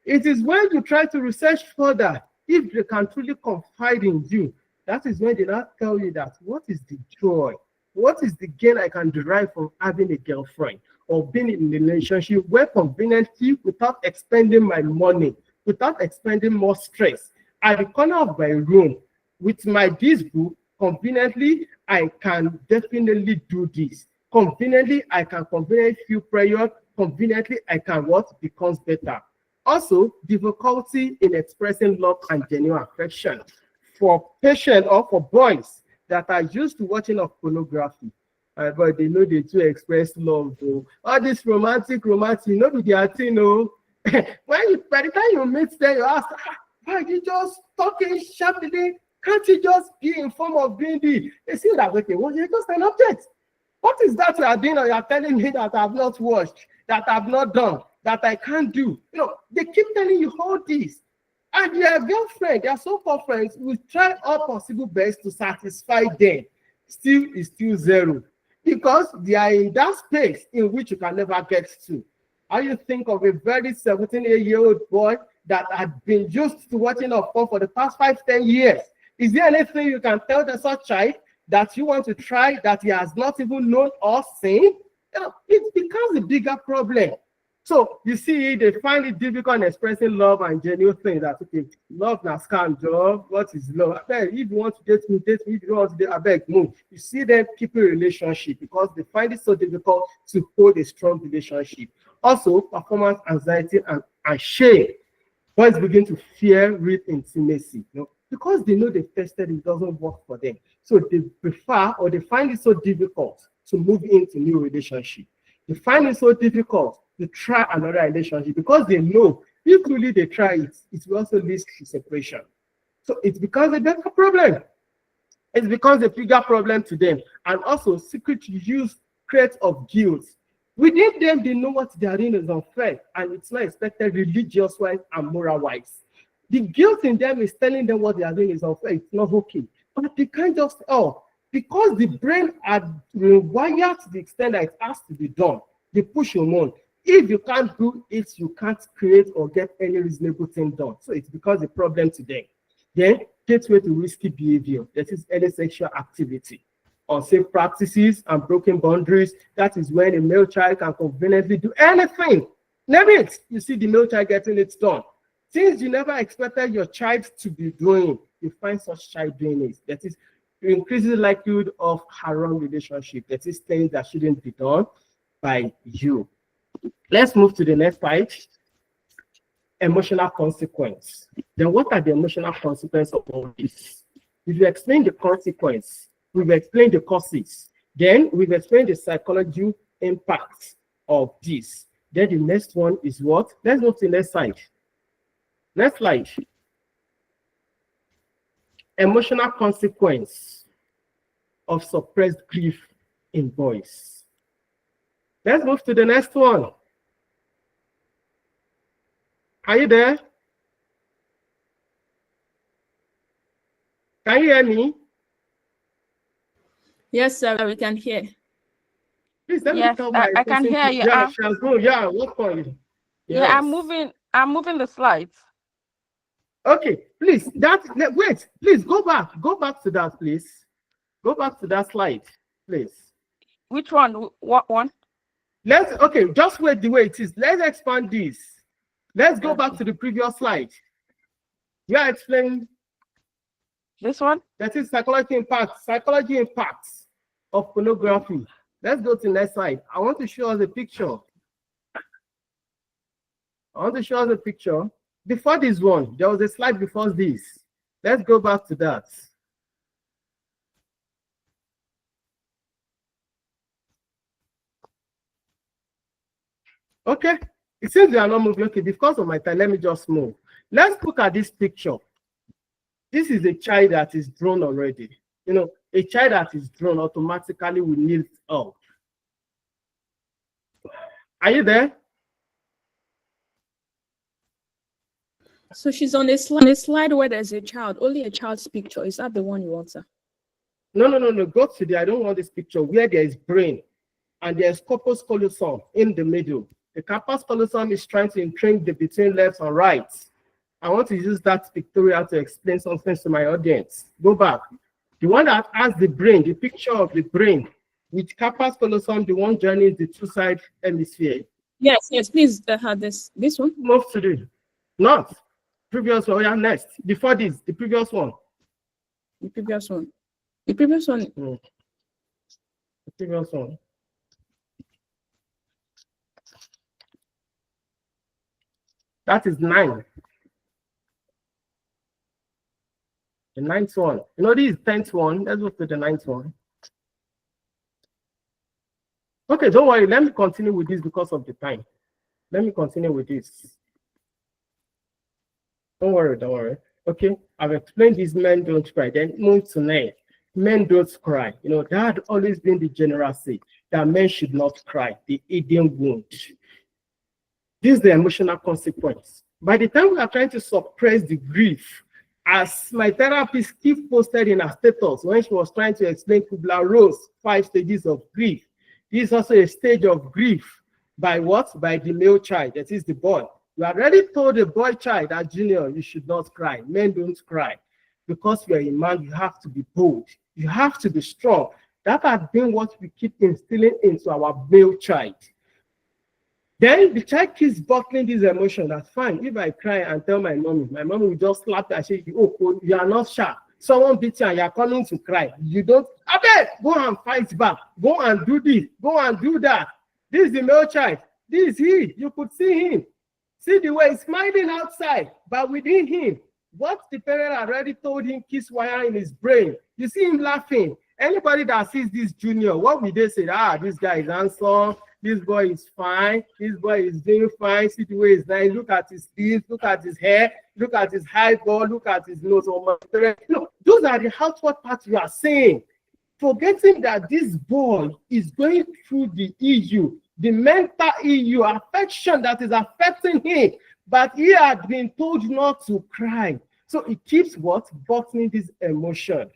It is when you try to research further, if they can truly confide in you, that is when they now tell you that what is the joy, what is the gain I can derive from having a girlfriend or being in a relationship where conveniently, without expending my money, without expending more stress, at the corner of my room with my this book, conveniently, I can definitely do this. Conveniently, I can conveniently feel pressure. Conveniently, I can what becomes better. Also, difficulty in expressing love and genuine affection for patients or for boys that are used to watching of pornography. But they know they do express love, though. All this romantic, no be their thing, no. By the time you meet them, you ask, why you just talking sharply? Can't you just be in form of being the? They see that, okay, well, you're just an object. What is that you are doing or you are telling me that I have not watched, that I have not done, that I can't do? You know, they keep telling you all this. And their girlfriend, their so-called friends, will try all possible best to satisfy them. Still, it's still zero. Because they are in that space in which you can never get to. How you think of a very 17-year-old boy that had been used to watching of porn for the past 5-10 years? Is there anything you can tell the such child that you want to try that he has not even known or seen, it becomes a bigger problem. So you see, they find it difficult in expressing love and genuine things. That okay, love na scam job. What is love? I beg, if you want to date me, date me. If you don't want to date, I beg, move. You see them keeping a relationship because they find it so difficult to hold a strong relationship. Also, performance anxiety and shame. Boys begin to fear real intimacy, because they know they've tested it doesn't work for them. So they prefer or they find it so difficult to move into new relationship. They find it so difficult to try another relationship because they know if truly they try it, it will also lead to separation. So it becomes a better problem. It becomes a bigger problem to them. And also secret use creates of guilt. Within them, they know what they are doing is unfair and it's not expected religious-wise and moral-wise. The guilt in them is telling them what they are doing is unfair, it's not okay. But they can't just, because the brain are wired to the extent that it has to be done, they push you on. If you can't do it, you can't create or get any reasonable thing done. So it becomes a problem to them. Then, gateway to risky behavior, that is any sexual activity. Unsafe practices and broken boundaries, that is when a male child can conveniently do anything. Name it, you see the male child getting it done. Things you never expected your child to be doing, you find such child doing it. That is increasing the likelihood of harm relationship. That is things that shouldn't be done by you. Let's move to the next slide. Emotional consequence. Then what are the emotional consequences of all this? If you explain the consequence, we've explained the causes. Then we've explained the psychological impact of this. Then the next one is what? Let's move to the next slide. Next slide. Emotional consequence of suppressed grief in boys. Let's move to the next one. Are you there? Can you hear me? Yes, sir, we can hear. Please let me Yes, tell my I can hear you. Yeah, yeah, what point? Yeah, Yes. I'm moving the slides. Okay, please, wait, please go back to that, please. Go back to that slide, please. Which one? What one? Okay, just wait the way it is. Let's expand this. Let's go back to the previous slide. You are explaining This one? that is psychology impacts of pornography. Let's go to the next slide. I want to show us a picture. Before this one, there was a slide before this. Let's go back to that. Okay, it seems we are not moving. Okay, because of my time, let me just move. Let's look at this picture. This is a child that is drawn already. A child that is drawn automatically will need help. Are you there? So she's on a slide where there's a child, only a child's picture. Is that the one you want, sir? No. Go to the, I don't want this picture where there is brain and there's corpus callosum in the middle. The corpus callosum is trying to entrange between left and right. I want to use that pictorial to explain something to my audience. Go back. The one that has the brain, the picture of the brain, with corpus callosum, the one joining the two-side hemisphere. Yes, please. This one. Move to the not previous one. Yeah, next. Before this, the previous one. The previous one. The previous one. The previous one. That is 9. The 9th one. This is 10th one. Let's go to the 9th one. Okay, don't worry. Let me continue with this because of the time. Let me continue with this. Don't worry. Okay, I've explained this. Men don't cry. Then move to 9. Men don't cry. That had always been the general say that men should not cry. The Eden wound. This is the emotional consequence. By the time we are trying to suppress the grief, as my therapist keep posted in her status when she was trying to explain Kubler-Ross 5 stages of grief, this is also a stage of grief by what? By the male child, that is the boy. You already told the boy child that, Junior, you should not cry. Men don't cry. Because you are a man, you have to be bold. You have to be strong. That has been what we keep instilling into our male child. Then the child keeps bottling this emotion. That's fine. If I cry and tell my mommy will just slap me and say, oh, you are not sharp. Someone beats you and you are coming to cry. You don't, go and fight back. Go and do this. Go and do that. This is the male child. This is he. You could see him. See the way he's smiling outside, but within him, what the parent already told him keeps wire in his brain. You see him laughing. Anybody that sees this junior, what will they say? This guy is handsome. This boy is fine. This boy is doing fine. See the way he's nice. Look at his teeth. Look at his hair. Look at his eyeball. Look at his nose. Those are the outward parts you are saying. Forgetting that this boy is going through the issue, the mental issue, affection that is affecting him. But he had been told not to cry. So he keeps what? Bottling this emotion.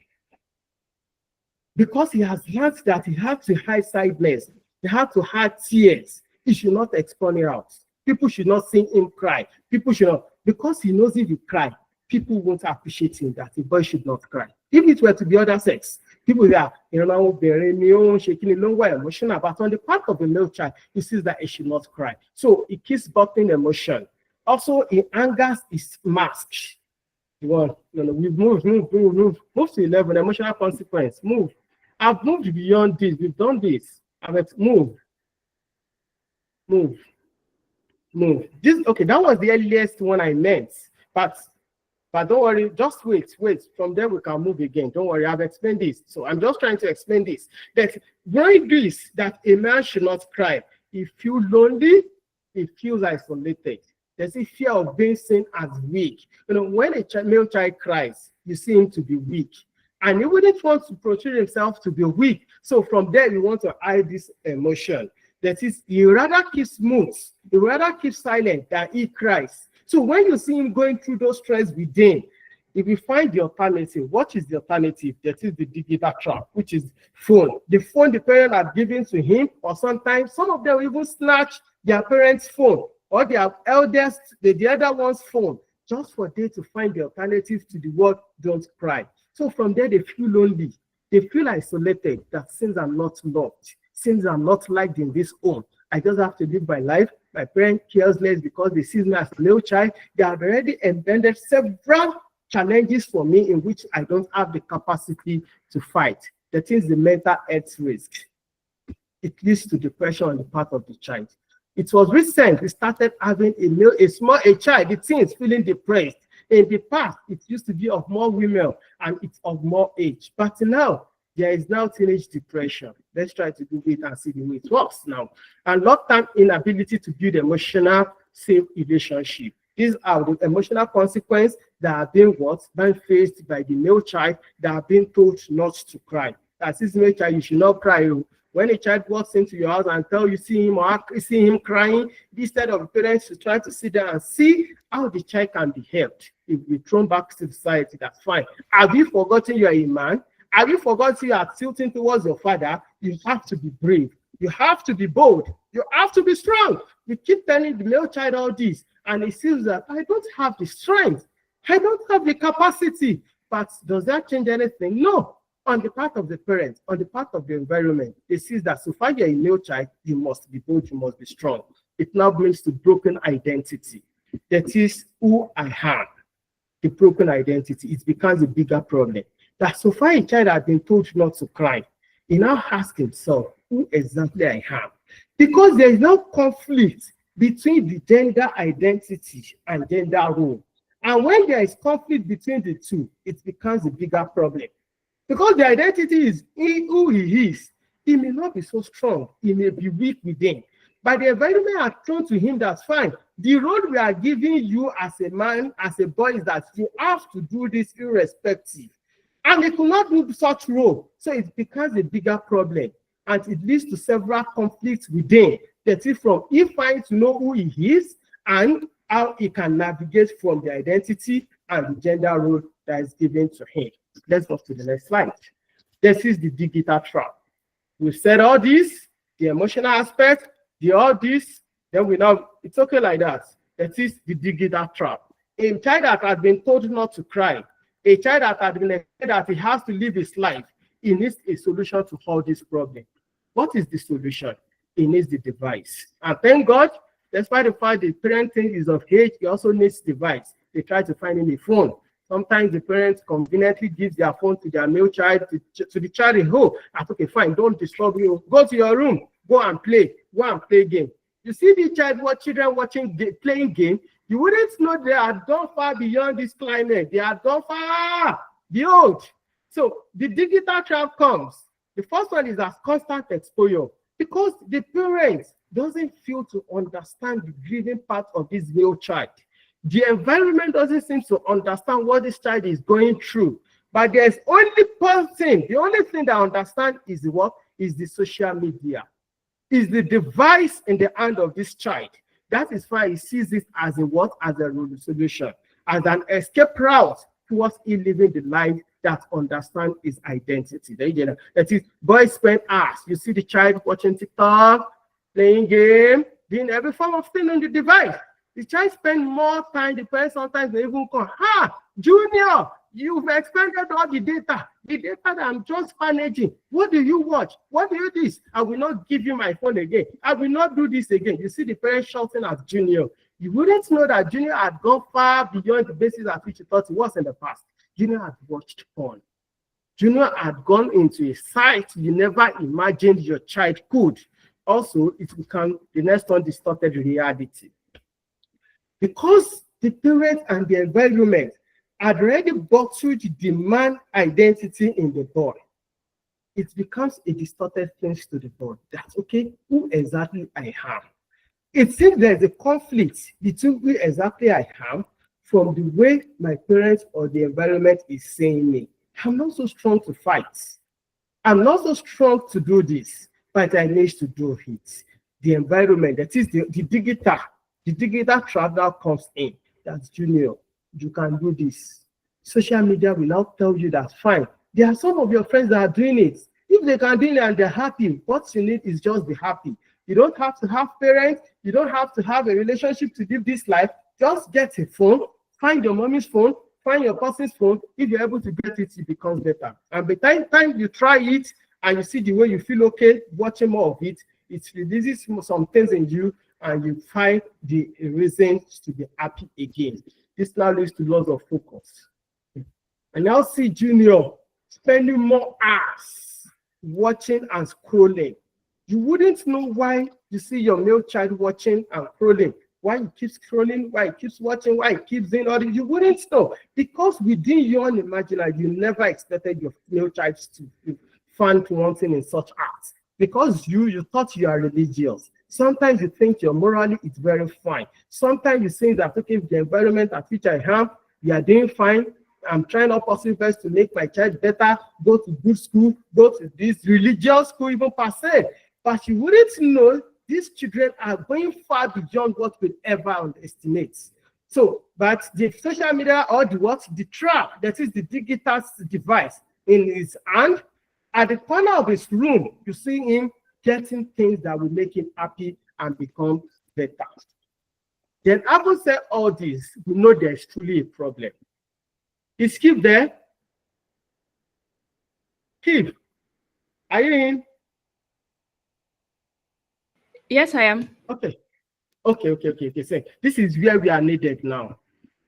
Because he has learned that he has to hide sadness. He has to hide tears. He should not expel it out. People should not see him cry. People should not. Because he knows if he cry, people won't appreciate him, that a boy should not cry. If it were to be other sex, people that, shaking emotional, but on the part of the male child, he sees that he should not cry. So he keeps bottling emotion. Also, in anger is masked. We've moved to 11, emotional consequence. Move. I've moved beyond this. We've done this. Move. This, okay, that was the earliest one I meant. But don't worry, just wait. From there we can move again. Don't worry, I've explained this. So I'm just trying to explain this. That knowing this, that a man should not cry. He feels lonely, he feels isolated. There's a fear of being seen as weak. When a male child cries, you see him to be weak. And he wouldn't want to portray himself to be weak. So from there, you want to hide this emotion. That is, he rather keeps mute, he rather keeps silent than he cries. So when you see him going through those stress within, if you find the alternative, what is the alternative? That is the digital trap, which is phone. The phone the parent has given to him, or sometimes some of them even snatch their parents' phone or their eldest, the other one's phone, just for them to find the alternative to the word don't cry. So from there, they feel lonely. They feel isolated, that since I'm not loved, since I'm not liked in this home, I just have to live my life. My parents cares less because they see me as a little child. They have already embedded several challenges for me in which I don't have the capacity to fight. That is the mental health risk. It leads to depression on the part of the child. It was recent we started having a child, the teens feeling depressed. In the past, it used to be of more women and it's of more age. But now, there is now teenage depression. Let's try to do it and see the way it works now. And long-term inability to build emotional, safe relationship. These are the emotional consequences that are being faced by the male child that are being told not to cry. As this male child, you should not cry. When a child walks into your house and tell you see him crying, instead of parents to try to sit down and see how the child can be helped. If you're thrown back to society, that's fine. Have you forgotten you are a man? Have you forgotten you are tilting towards your father? You have to be brave. You have to be bold. You have to be strong. You keep telling the male child all this, and he sees that I don't have the strength. I don't have the capacity. But does that change anything? No. On the part of the parents, on the part of the environment, they see that so far you're a male child, you must be bold, you must be strong. It now brings to broken identity. That is who I am. The broken identity. It becomes a bigger problem. That so far a child has been told not to cry. He now asks himself, who exactly I am? Because there is no conflict between the gender identity and gender role. And when there is conflict between the two, it becomes a bigger problem. Because the identity is who he is. He may not be so strong. He may be weak within. But the environment has thrown to him that's fine. The role we are giving you as a man, as a boy, is that you have to do this irrespective. And they could not do such role. So it becomes a bigger problem. And it leads to several conflicts within. That is from he finds to know who he is and how he can navigate from the identity and the gender role that is given to him. Let's go to the next slide. This is the digital trap. We've said all this, the emotional aspect, all this, then it's okay like that. That is the digital trap. A child that has been told not to cry, a child that has been told that he has to live his life, It needs a solution to all this problem. What is the solution? It needs the device. And thank God, despite the fact the parenting is of age, he also needs device. They try to find him a phone. Sometimes the parents conveniently give their phone to their male child, to the child in home. I okay, fine, don't disturb you. Go to your room, go and play game. You see the children playing game, you wouldn't know they are gone far beyond this climate. They are gone far beyond. So the digital trap comes. The first one is as constant exposure, because the parents doesn't feel to understand the grieving part of this male child. The environment doesn't seem to understand what this child is going through. But there's only person, the only thing that understands is what? Is the social media. Is the device in the hand of this child. That is why he sees it as a what? As a solution, as an escape route towards him living the life that understands his identity. That is, boys spend hours. You see the child watching TikTok, playing game, doing every form of thing on the device. The child spend more time, the parents sometimes they even call, Junior, you've expended all the data that I'm just managing. What do you watch? What do you do this? I will not give you my phone again. I will not do this again. You see the parents shouting at Junior. You wouldn't know that Junior had gone far beyond the basis at which you thought he was in the past. Junior had watched porn. Junior had gone into a site you never imagined your child could. Also, it becomes the next one, distorted reality. Because the parents and the environment had already bottled the man identity in the boy, it becomes a distorted thing to the boy. That's okay, who exactly I am. It seems there's a conflict between who exactly I am from the way my parents or the environment is saying me. I'm not so strong to fight. I'm not so strong to do this, but I need to do it. The environment, that is the digital travel comes in. That's Junior, you can do this. Social media will now tell you that fine. There are some of your friends that are doing it. If they can do it and they're happy, what you need is just be happy. You don't have to have parents. You don't have to have a relationship to live this life. Just get a phone, find your mommy's phone, find your person's phone. If you're able to get it, it becomes better. And by the time you try it and you see the way you feel okay, watching more of it, it releases some things in you and you find the reason to be happy again. This now leads to loss of focus. And now see Junior spending more hours watching and scrolling. You wouldn't know why you see your male child watching and scrolling. Why he keeps scrolling, why he keeps watching, why he keeps doing all this. You wouldn't know. Because within your own imagination, you never expected your male child to find wanting in such acts. Because you thought you are religious. Sometimes you think your morally is very fine. Sometimes you think that, okay, the environment at which I am, we are doing fine. I'm trying all possible best to make my child better, go to good school, go to this religious school even per se. But you wouldn't know these children are going far beyond what we'd ever underestimate. So, but the social media or the trap, that is the digital device in his hand, at the corner of his room, you see him getting things that will make him happy and become better. Then after say all this, we know there's truly a problem. Is Kip there? Kip, are you in? Yes, I am. Okay. So this is where we are needed now.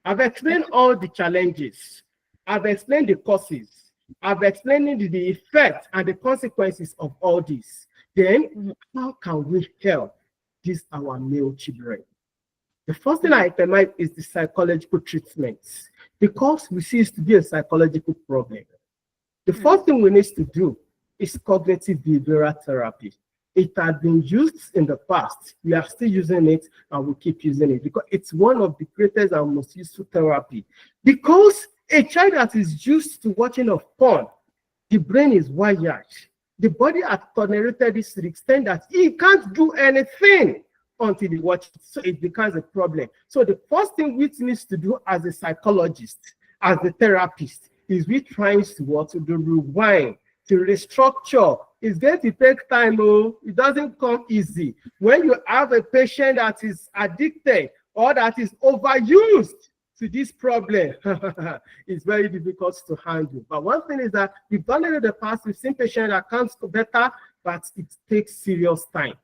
I've explained all the challenges. I've explained the causes. I've explained the effect and the consequences of all this. Then, how can we help these our male children? The first thing I recommend is the psychological treatments, because we see it to be a psychological problem. The first thing we need to do is cognitive behavioral therapy. It has been used in the past. We are still using it and we keep using it because it's one of the greatest and most useful therapy. Because a child that is used to watching of porn, the brain is wired. The body has tolerated this to the extent that he can't do anything until he watches it. So it becomes a problem. So the first thing we need to do as a psychologist, as a therapist, is we trying to rewind, to restructure. It's going to take time. Oh, it doesn't come easy. When you have a patient that is addicted or that is overused to this problem, it's very difficult to handle. But one thing is that we've done it in the past, we've seen patients that can't do better, but it takes serious time.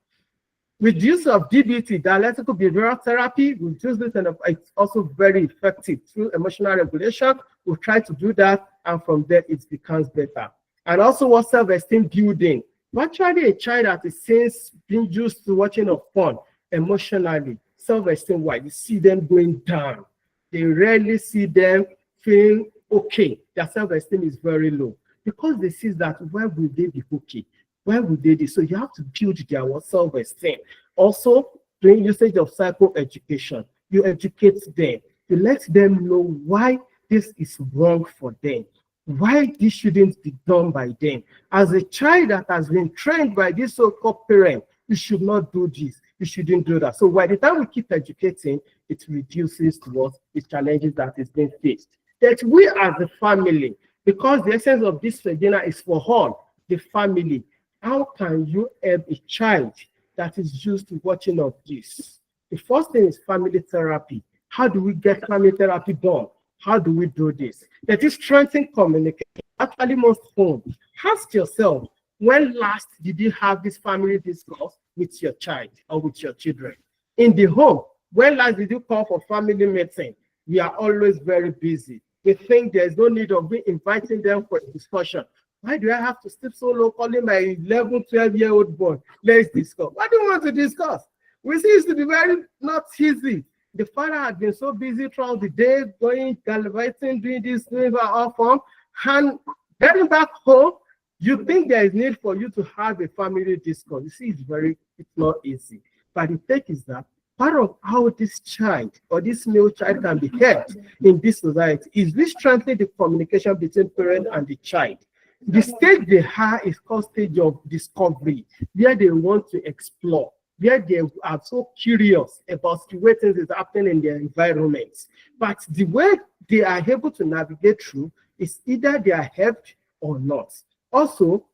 With use of DBT, dialectical behavioral therapy, we've used this and it's also very effective through emotional regulation. We'll try to do that, and from there it becomes better. And also what self-esteem building. Virtually a child that is since been used to watching a porn emotionally, self-esteem wise, you see them going down. They rarely see them feeling okay. Their self-esteem is very low because they see that why would they be okay? Why would they do? So you have to build their self-esteem. Also, doing usage of psychoeducation, you educate them. You let them know why this is wrong for them, why this shouldn't be done by them. As a child that has been trained by this so-called parent, you should not do this, you shouldn't do that. So by the time we keep educating, it reduces towards the challenges that is being faced. That we as a family, because the essence of this webinar is for all, the family, how can you help a child that is used to watching of this? The first thing is family therapy. How do we get family therapy done? How do we do this? That is strengthening communication. Actually, most homes, ask yourself, when last did you have this family discourse with your child or with your children? In the home, when last did you call for family meeting? We are always very busy. We think there's no need of me inviting them for a discussion. Why do I have to sleep so low calling my 11, 12-year-old boy? Let's discuss. What do you want to discuss? We see it to be very not easy. The father had been so busy throughout the day, going, gallivanting, doing this, doing that, all form, and getting back home, you think there is need for you to have a family discourse. You see, it's not easy. But the thing is that part of how this child or this male child can be helped in this society is we strengthen the communication between parent and the child. The stage they are is called stage of discovery, where they want to explore, where they are so curious about the way things is happening in their environments. But the way they are able to navigate through is either they are helped or not. Also,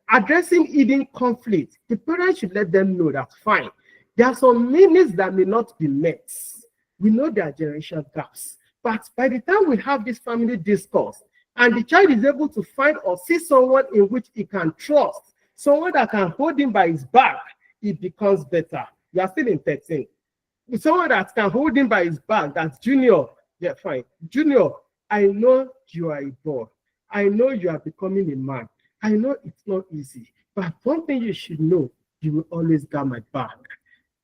addressing hidden conflict, the parents should let them know that fine, there are some needs that may not be met. We know there are generation gaps. But by the time we have this family discourse, and the child is able to find or see someone in which he can trust, someone that can hold him by his back, it becomes better. You are still in 13. Someone that can hold him by his back, that's Junior. Yeah, fine. Junior, I know you are a boy. I know you are becoming a man. I know it's not easy. But one thing you should know, you will always got my back.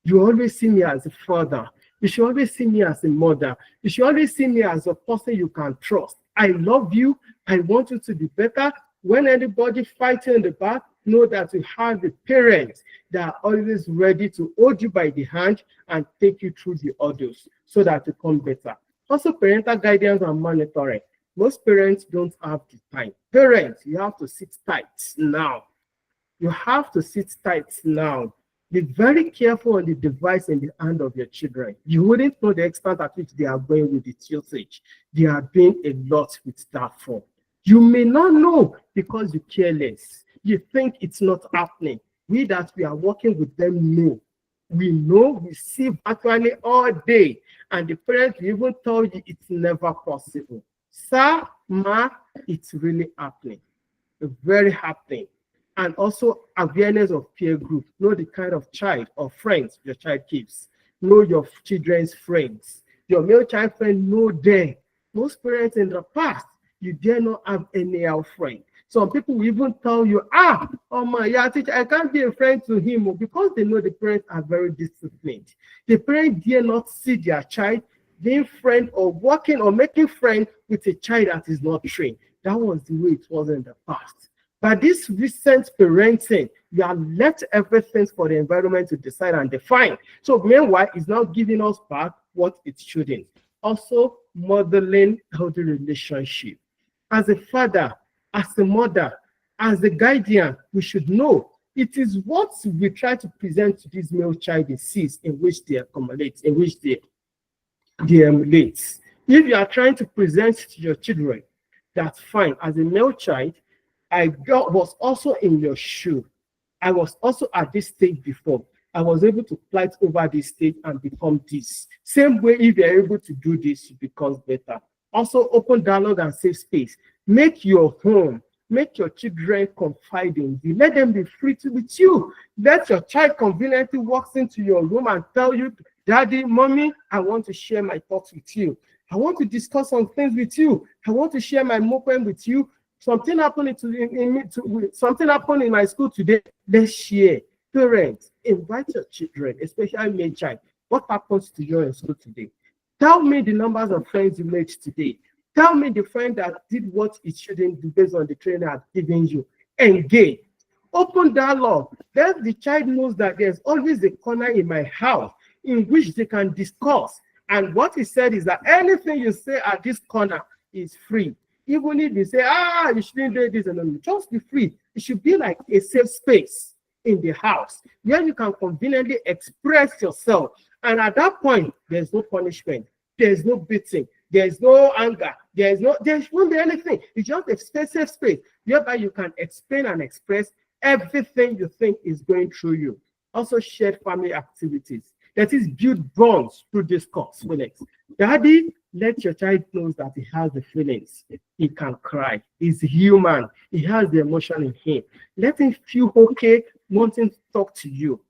You always see me as a father. You should always see me as a mother. You should always see me as a person you can trust. I love you. I want you to be better. When anybody fights you in the back, know that you have the parents that are always ready to hold you by the hand and take you through the orders so that you become better. Also, parental guidance and monitoring. Most parents don't have the time. Parents, you have to sit tight now. You have to sit tight now. Be very careful on the device in the hand of your children. You wouldn't know the extent at which they are going with the usage. They are doing a lot with that phone. You may not know because you're careless. You think it's not happening. We that we are working with them know. We know, we see virtually all day. And the parents will even tell you it's never possible. Sir, ma, it's really happening. Very happening. And also awareness of peer group. Know the kind of child or friends your child keeps. Know your children's friends. Your male child friend, know them. Most parents in the past, you dare not have any friend. Some people will even tell you, oh my, yeah, teacher, I can't be a friend to him because they know the parents are very disciplined. The parents dare not see their child being friend or working or making friends with a child that is not trained. That was the way it was in the past. But this recent parenting, you have left everything for the environment to decide and define. So meanwhile, it's now giving us back what it shouldn't. Also, modeling healthy relationship. As a father, as a mother, as a guardian, we should know it is what we try to present to this male child they sees in which they accumulate, in which they emulate. If you are trying to present to your children, that's fine. As a male child, was also in your shoe. I was also at this stage before. I was able to flight over this stage and become this. Same way, if you're able to do this, you become better. Also, open dialogue and safe space. Make your home, make your children confide in you. Let them be free to with you. Let your child conveniently walk into your room and tell you, Daddy, Mommy, I want to share my thoughts with you. I want to discuss some things with you. I want to share my movement with you. Something happened something happened in my school today. Let's share. Parents, invite your children, especially my child. What happens to you in school today? Tell me the numbers of friends you made today. Tell me the friend that did what it shouldn't do based on the training I've given you. Engage. Open dialogue. Let the child knows that there's always a corner in my house in which they can discuss. And what he said is that anything you say at this corner is free. Even if you say, you shouldn't do this, and just be free. It should be like a safe space in the house where you can conveniently express yourself. And at that point, there's no punishment, there's no beating, there's no anger, there won't be anything. It's just a safe space whereby you can explain and express everything you think is going through you. Also, shared family activities. That is, build bonds through discourse. Daddy, let your child know that he has the feelings. He can cry. He's human. He has the emotion in him. Let him feel okay wanting to talk to you.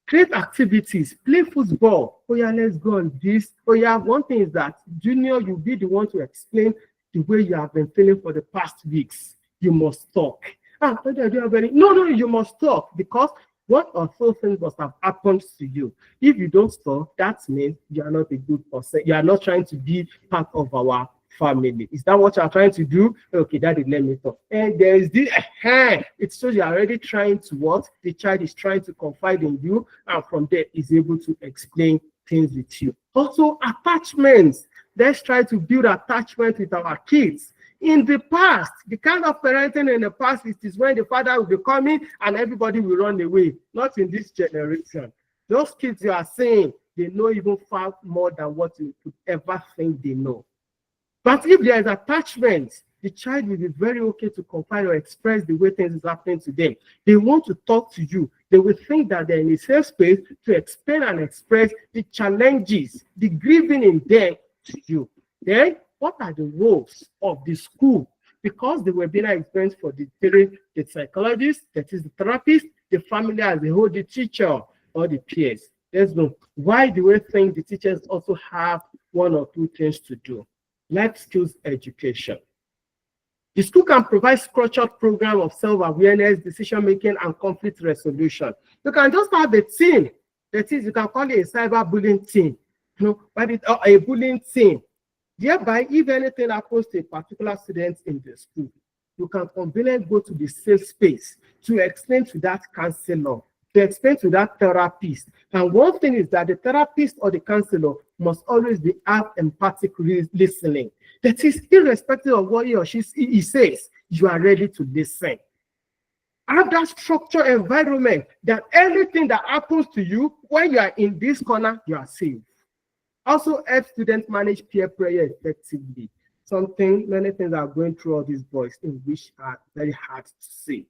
Create activities. Play football. Oh yeah, let's go on this. Oh yeah, one thing is that, Junior, you'll be the one to explain the way you have been feeling for the past weeks. You must talk. No, you must talk, because what or so things must have happened to you. If you don't talk, that means you are not a good person. You are not trying to be part of our family. Is that what you are trying to do? Okay, Daddy, let me talk. And there is this, it shows you are already trying to what? The child is trying to confide in you, and from there is able to explain things with you. Also, attachments. Let's try to build attachment with our kids. In the past, the kind of parenting in the past is when the father will be coming and everybody will run away. Not in this generation. Those kids you are saying, they know even far more than what you could ever think they know. But if there is attachment, the child will be very okay to confide or express the way things is happening to them. They want to talk to you. They will think that they're in a safe space to explain and express the challenges, the grieving in them to you. Then, what are the roles of the school? Because the webinar is meant for the psychologist, that is the therapist, the family as a whole, the teacher, or the peers. Let's know, why do we think the teachers also have one or two things to do? Life skills education. The school can provide structured program of self-awareness, decision-making, and conflict resolution. You can just have a team. That is, you can call it a cyber-bullying team, but it's a bullying team. Thereby, if anything happens to a particular student in the school, you can conveniently go to the safe space to explain to that counselor, to explain to that therapist. And one thing is that the therapist or the counselor must always be have empathic listening. That is, irrespective of what he or she says, you are ready to listen. Have that structured environment that anything that happens to you, when you are in this corner, you are safe. Also, help students manage peer pressure effectively. Many things are going through all these boys in which are very hard to say.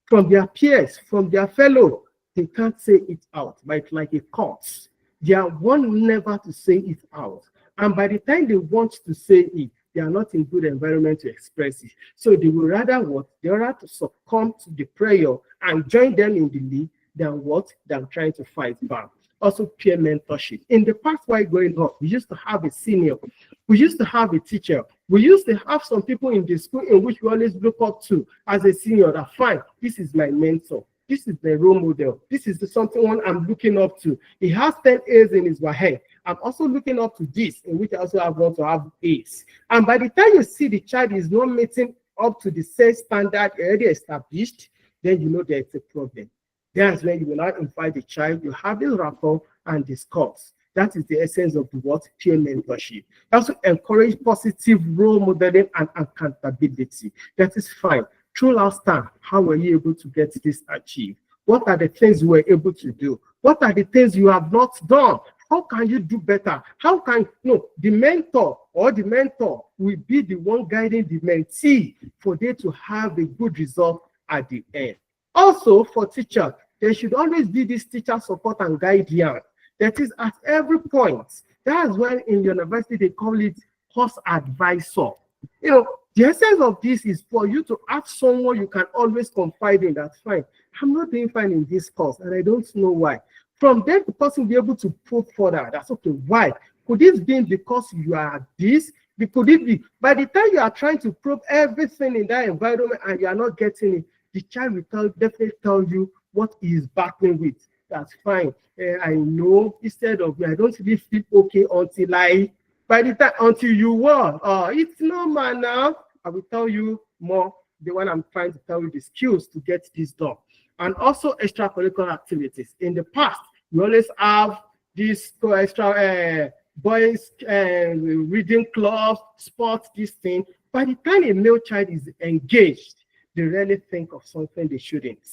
From their peers, from their fellow, they can't say it out, but it's like a curse. They are one never to say it out. And by the time they want to say it, they are not in good environment to express it. So they will rather what? They would rather to succumb to the prayer and join them in the league than what? Than trying to fight back. Also, peer mentorship. In the past, while growing up, we used to have a senior, we used to have a teacher, we used to have some people in the school in which we always look up to as a senior. That fine, this is my mentor, this is my role model, this is someone I'm looking up to. He has 10 A's in his head. I'm also looking up to this, in which I also want to have A's. And by the time you see the child is not meeting up to the same standard already established, then you know there's a problem. That's when you will not invite the child, you have this rapport and discuss. That is the essence of the word peer mentorship. Also encourage positive role modeling and accountability. That is fine. Through last time, how were you able to get this achieved? What are the things you were able to do? What are the things you have not done? How can you do better? How can, the mentor or the mentor will be the one guiding the mentee for them to have a good result at the end. Also, for teachers, there should always be this teacher support and guidance. That is at every point. That's why in university they call it course advisor. You know, the essence of this is for you to ask someone you can always confide in. That's fine. I'm not doing fine in this course and I don't know why. From then, the person will be able to probe further. That's okay. Why? Could this be because you are this? Could it be? By the time you are trying to probe everything in that environment and you are not getting it, the child will definitely tell you what he is battling with. That's fine. I know instead of I don't really feel okay until you were. It's normal now. I will tell you more. The one I'm trying to tell you the skills to get this done. And also extracurricular activities. In the past, we always have this extra boys reading clubs, sports, this thing. By the time a male child is engaged, they rarely think of something they shouldn't.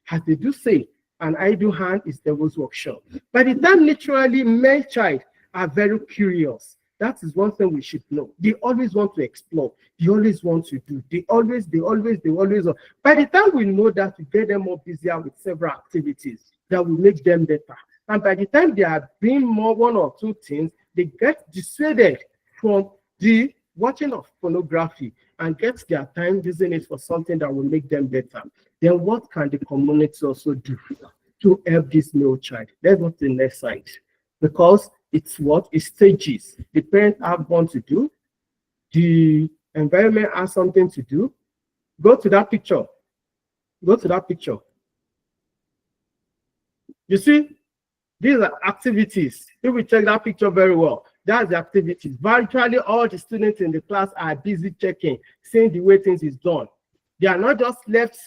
As they do say, an idle hand is devil's workshop. By the time literally male child are very curious, that is one thing we should know. They always want to explore. They always want to do. They always. By the time we know that, we get them more busier with several activities that will make them better. And by the time they are doing more one or two things, they get dissuaded from the watching of pornography and get their time using it for something that will make them better. Then what can the community also do to help this male child? Let's go to the next slide. Because it's what? It's stages. The parents have one to do. The environment has something to do. Go to that picture. Go to that picture. You see, these are activities. If we check that picture very well, that's the activities. Virtually all the students in the class are busy checking, seeing the way things is done. They are not just left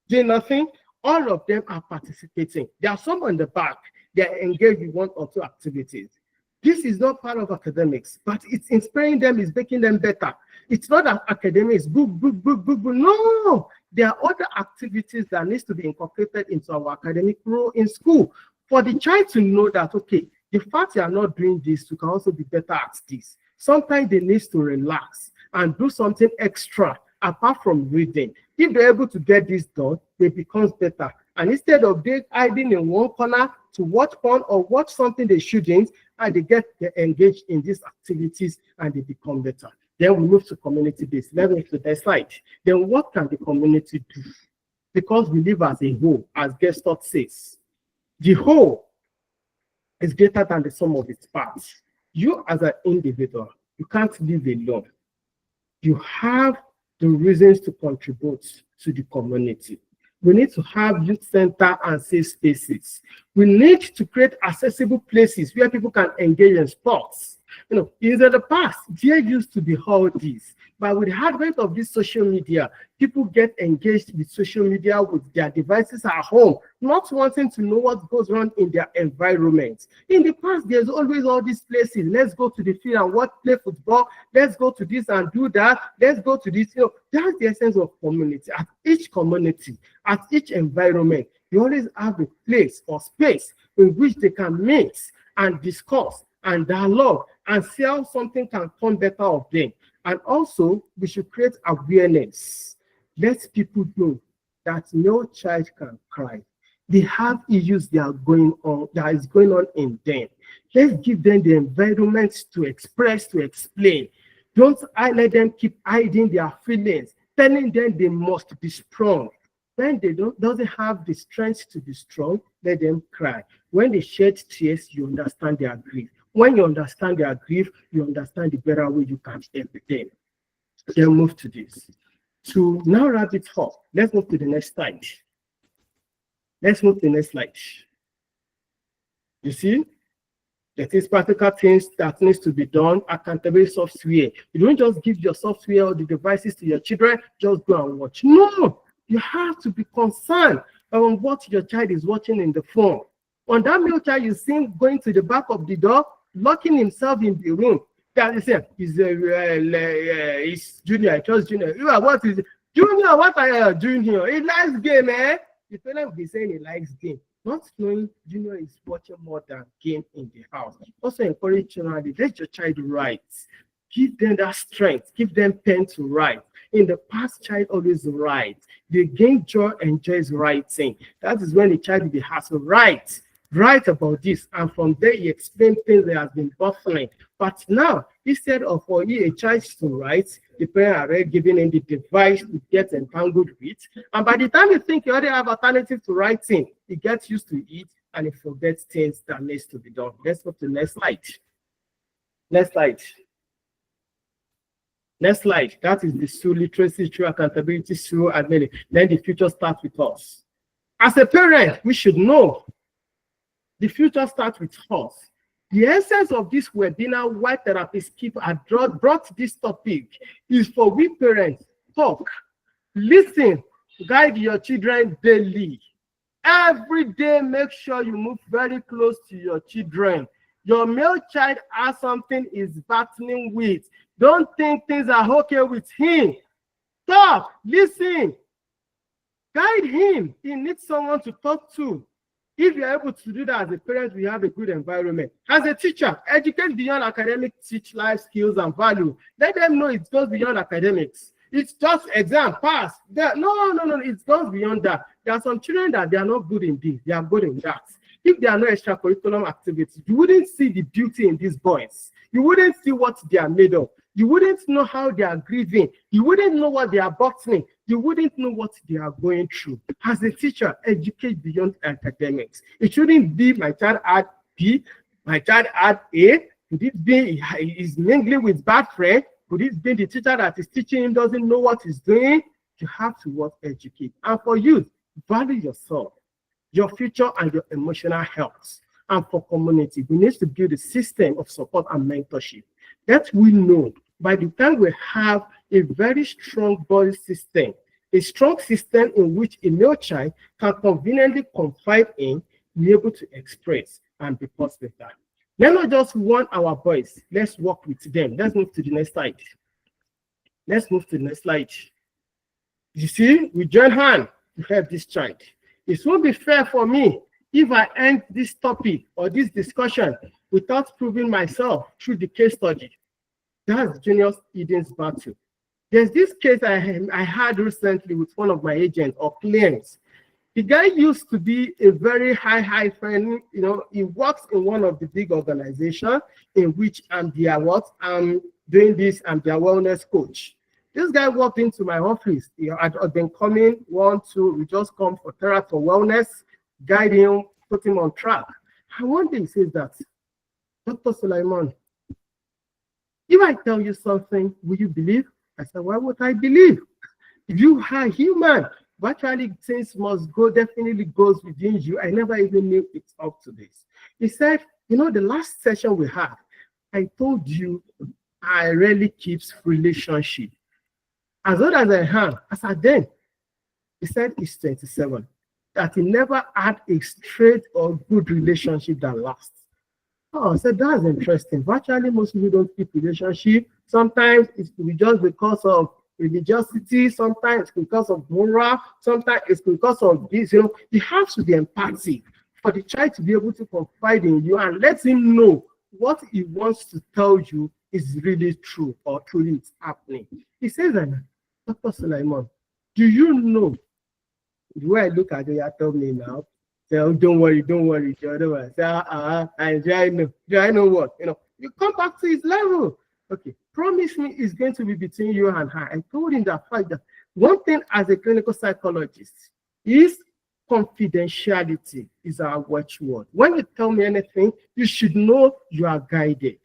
doing nothing. All of them are participating. There are some on the back. They are engaged in one or two activities. This is not part of academics, but it's inspiring them, it's making them better. It's not that academics, book. No, there are other activities that needs to be incorporated into our academic role in school for the child to know that, okay, the fact you are not doing this, you can also be better at this. Sometimes they need to relax and do something extra apart from reading. If they're able to get this done, they become better. And instead of they hiding in one corner to watch porn or watch something they shouldn't, and they get engaged in these activities and they become better. Then we move to community-based. Let's move to the next slide. Then what can the community do? Because we live as a whole, as Gestalt says. The whole is greater than the sum of its parts. You as an individual, you can't live alone. You have the reasons to contribute to the community. We need to have youth center and safe spaces. We need to create accessible places where people can engage in sports. You know, in the past, there used to be all this, but with the advent of this social media, people get engaged with social media with their devices at home, not wanting to know what goes on in their environment. In the past, there's always all these places. Let's go to the field and play football. Let's go to this and do that. Let's go to this. You know, that's the essence of community. At each community, at each environment, you always have a place or space in which they can meet and discuss and dialogue and see how something can come better of them. And also, we should create awareness. Let people know that no child can cry. They have issues that is going on in them. Let's give them the environment to express, to explain. Don't let them keep hiding their feelings, telling them they must be strong. When they doesn't have the strength to be strong, let them cry. When they shed tears, you understand their grief. When you understand their grief, you understand the better way you can help them. Then move to this. To now wrap it up, let's move to the next slide. Let's move to the next slide. You see, there is practical things that needs to be done. Accountability software. You don't just give your software or the devices to your children, just go and watch. No, you have to be concerned on what your child is watching in the phone. On that male child you see him going to the back of the door, locking himself in the room. That is it. He's junior. I trust junior. What is it? Junior? What are you doing here? He likes game, eh? The parent will be saying he likes game, not knowing junior is watching more than game in the house. Also encourage children. Let your child write. Give them that strength. Give them pen to write. In the past, child always writes. They gain joy, enjoys writing. That is when the child has to write about this, and from there he explains things that has been buffering. But now, instead of for a child to write, the parent are already giving him the device to get entangled with, and by the time you think you already have alternative to writing, he gets used to it and he forgets things that needs to be done. Let's go to the next slide. Next slide. Next slide. That is the SUL literacy, through accountability, through admin. Then the future starts with us. As a parent, we should know the future starts with us. The essence of this webinar, why therapists keep brought this topic, is for we parents talk, listen, guide your children daily. Every day, make sure you move very close to your children. Your male child has something he's battling with. Don't think things are okay with him. Talk, listen, guide him. He needs someone to talk to. If you're able to do that as a parent, we have a good environment. As a teacher, educate beyond academic, teach life skills and value. Let them know it goes beyond academics. It's just exam, pass. No, it goes beyond that. There are some children that they are not good in this, they are good in that. If there are no extracurricular activities, you wouldn't see the beauty in these boys. You wouldn't see what they are made of. You wouldn't know how they are grieving. You wouldn't know what they are battling. You wouldn't know what they are going through. As a teacher, educate beyond academics. It shouldn't be my child had B, my child had A. Could it be he's mingling with bad friends? Could it be the teacher that is teaching him doesn't know what he's doing? You have to educate. And for youth, value yourself, your future, and your emotional health. And for community, we need to build a system of support and mentorship that we know by the time we have a very strong body system, a strong system in which a male child can conveniently confide in, be able to express and be positive. Let's not just warn our boys, let's work with them. Let's move to the next slide. Let's move to the next slide. You see, we join hands to help this child. It won't be fair for me if I end this topic or this discussion without proving myself through the case study. That's Junior Eden's battle. There's this case I had recently with one of my agents or clients. The guy used to be a very high friend. You know, he works in one of the big organizations in which I'm doing this, I'm their wellness coach. This guy walked into my office. He had been coming, we just come for therapy for wellness, guide him, put him on track. And one day he says that, Dr. Sulaimon, if I tell you something, will you believe? I said, why would I believe? If you are human, virtually things must go, definitely goes within you. I never even knew it's up to this. He said, you know, the last session we had, I told you I rarely keeps relationship. As old as I am, as I then, he said he's 27, that he never had a straight or good relationship that lasts. Oh, I said, that's interesting. Virtually, most people don't keep relationship. Sometimes it's just because of religiosity. Sometimes it's because of moral. Sometimes it's because of this. You know, you have to be empathic for the child to be able to confide in you and let him know what he wants to tell you is really true or truly it's happening. He says, Dr. Sulaimon, do you know the way I look at it? You tell me now. Say, oh, don't worry. The other one say, I know. Do I know what? You know, you come back to his level. Okay, promise me it's going to be between you and her. I told him that one thing as a clinical psychologist is confidentiality is our watchword. When you tell me anything, you should know you are guided.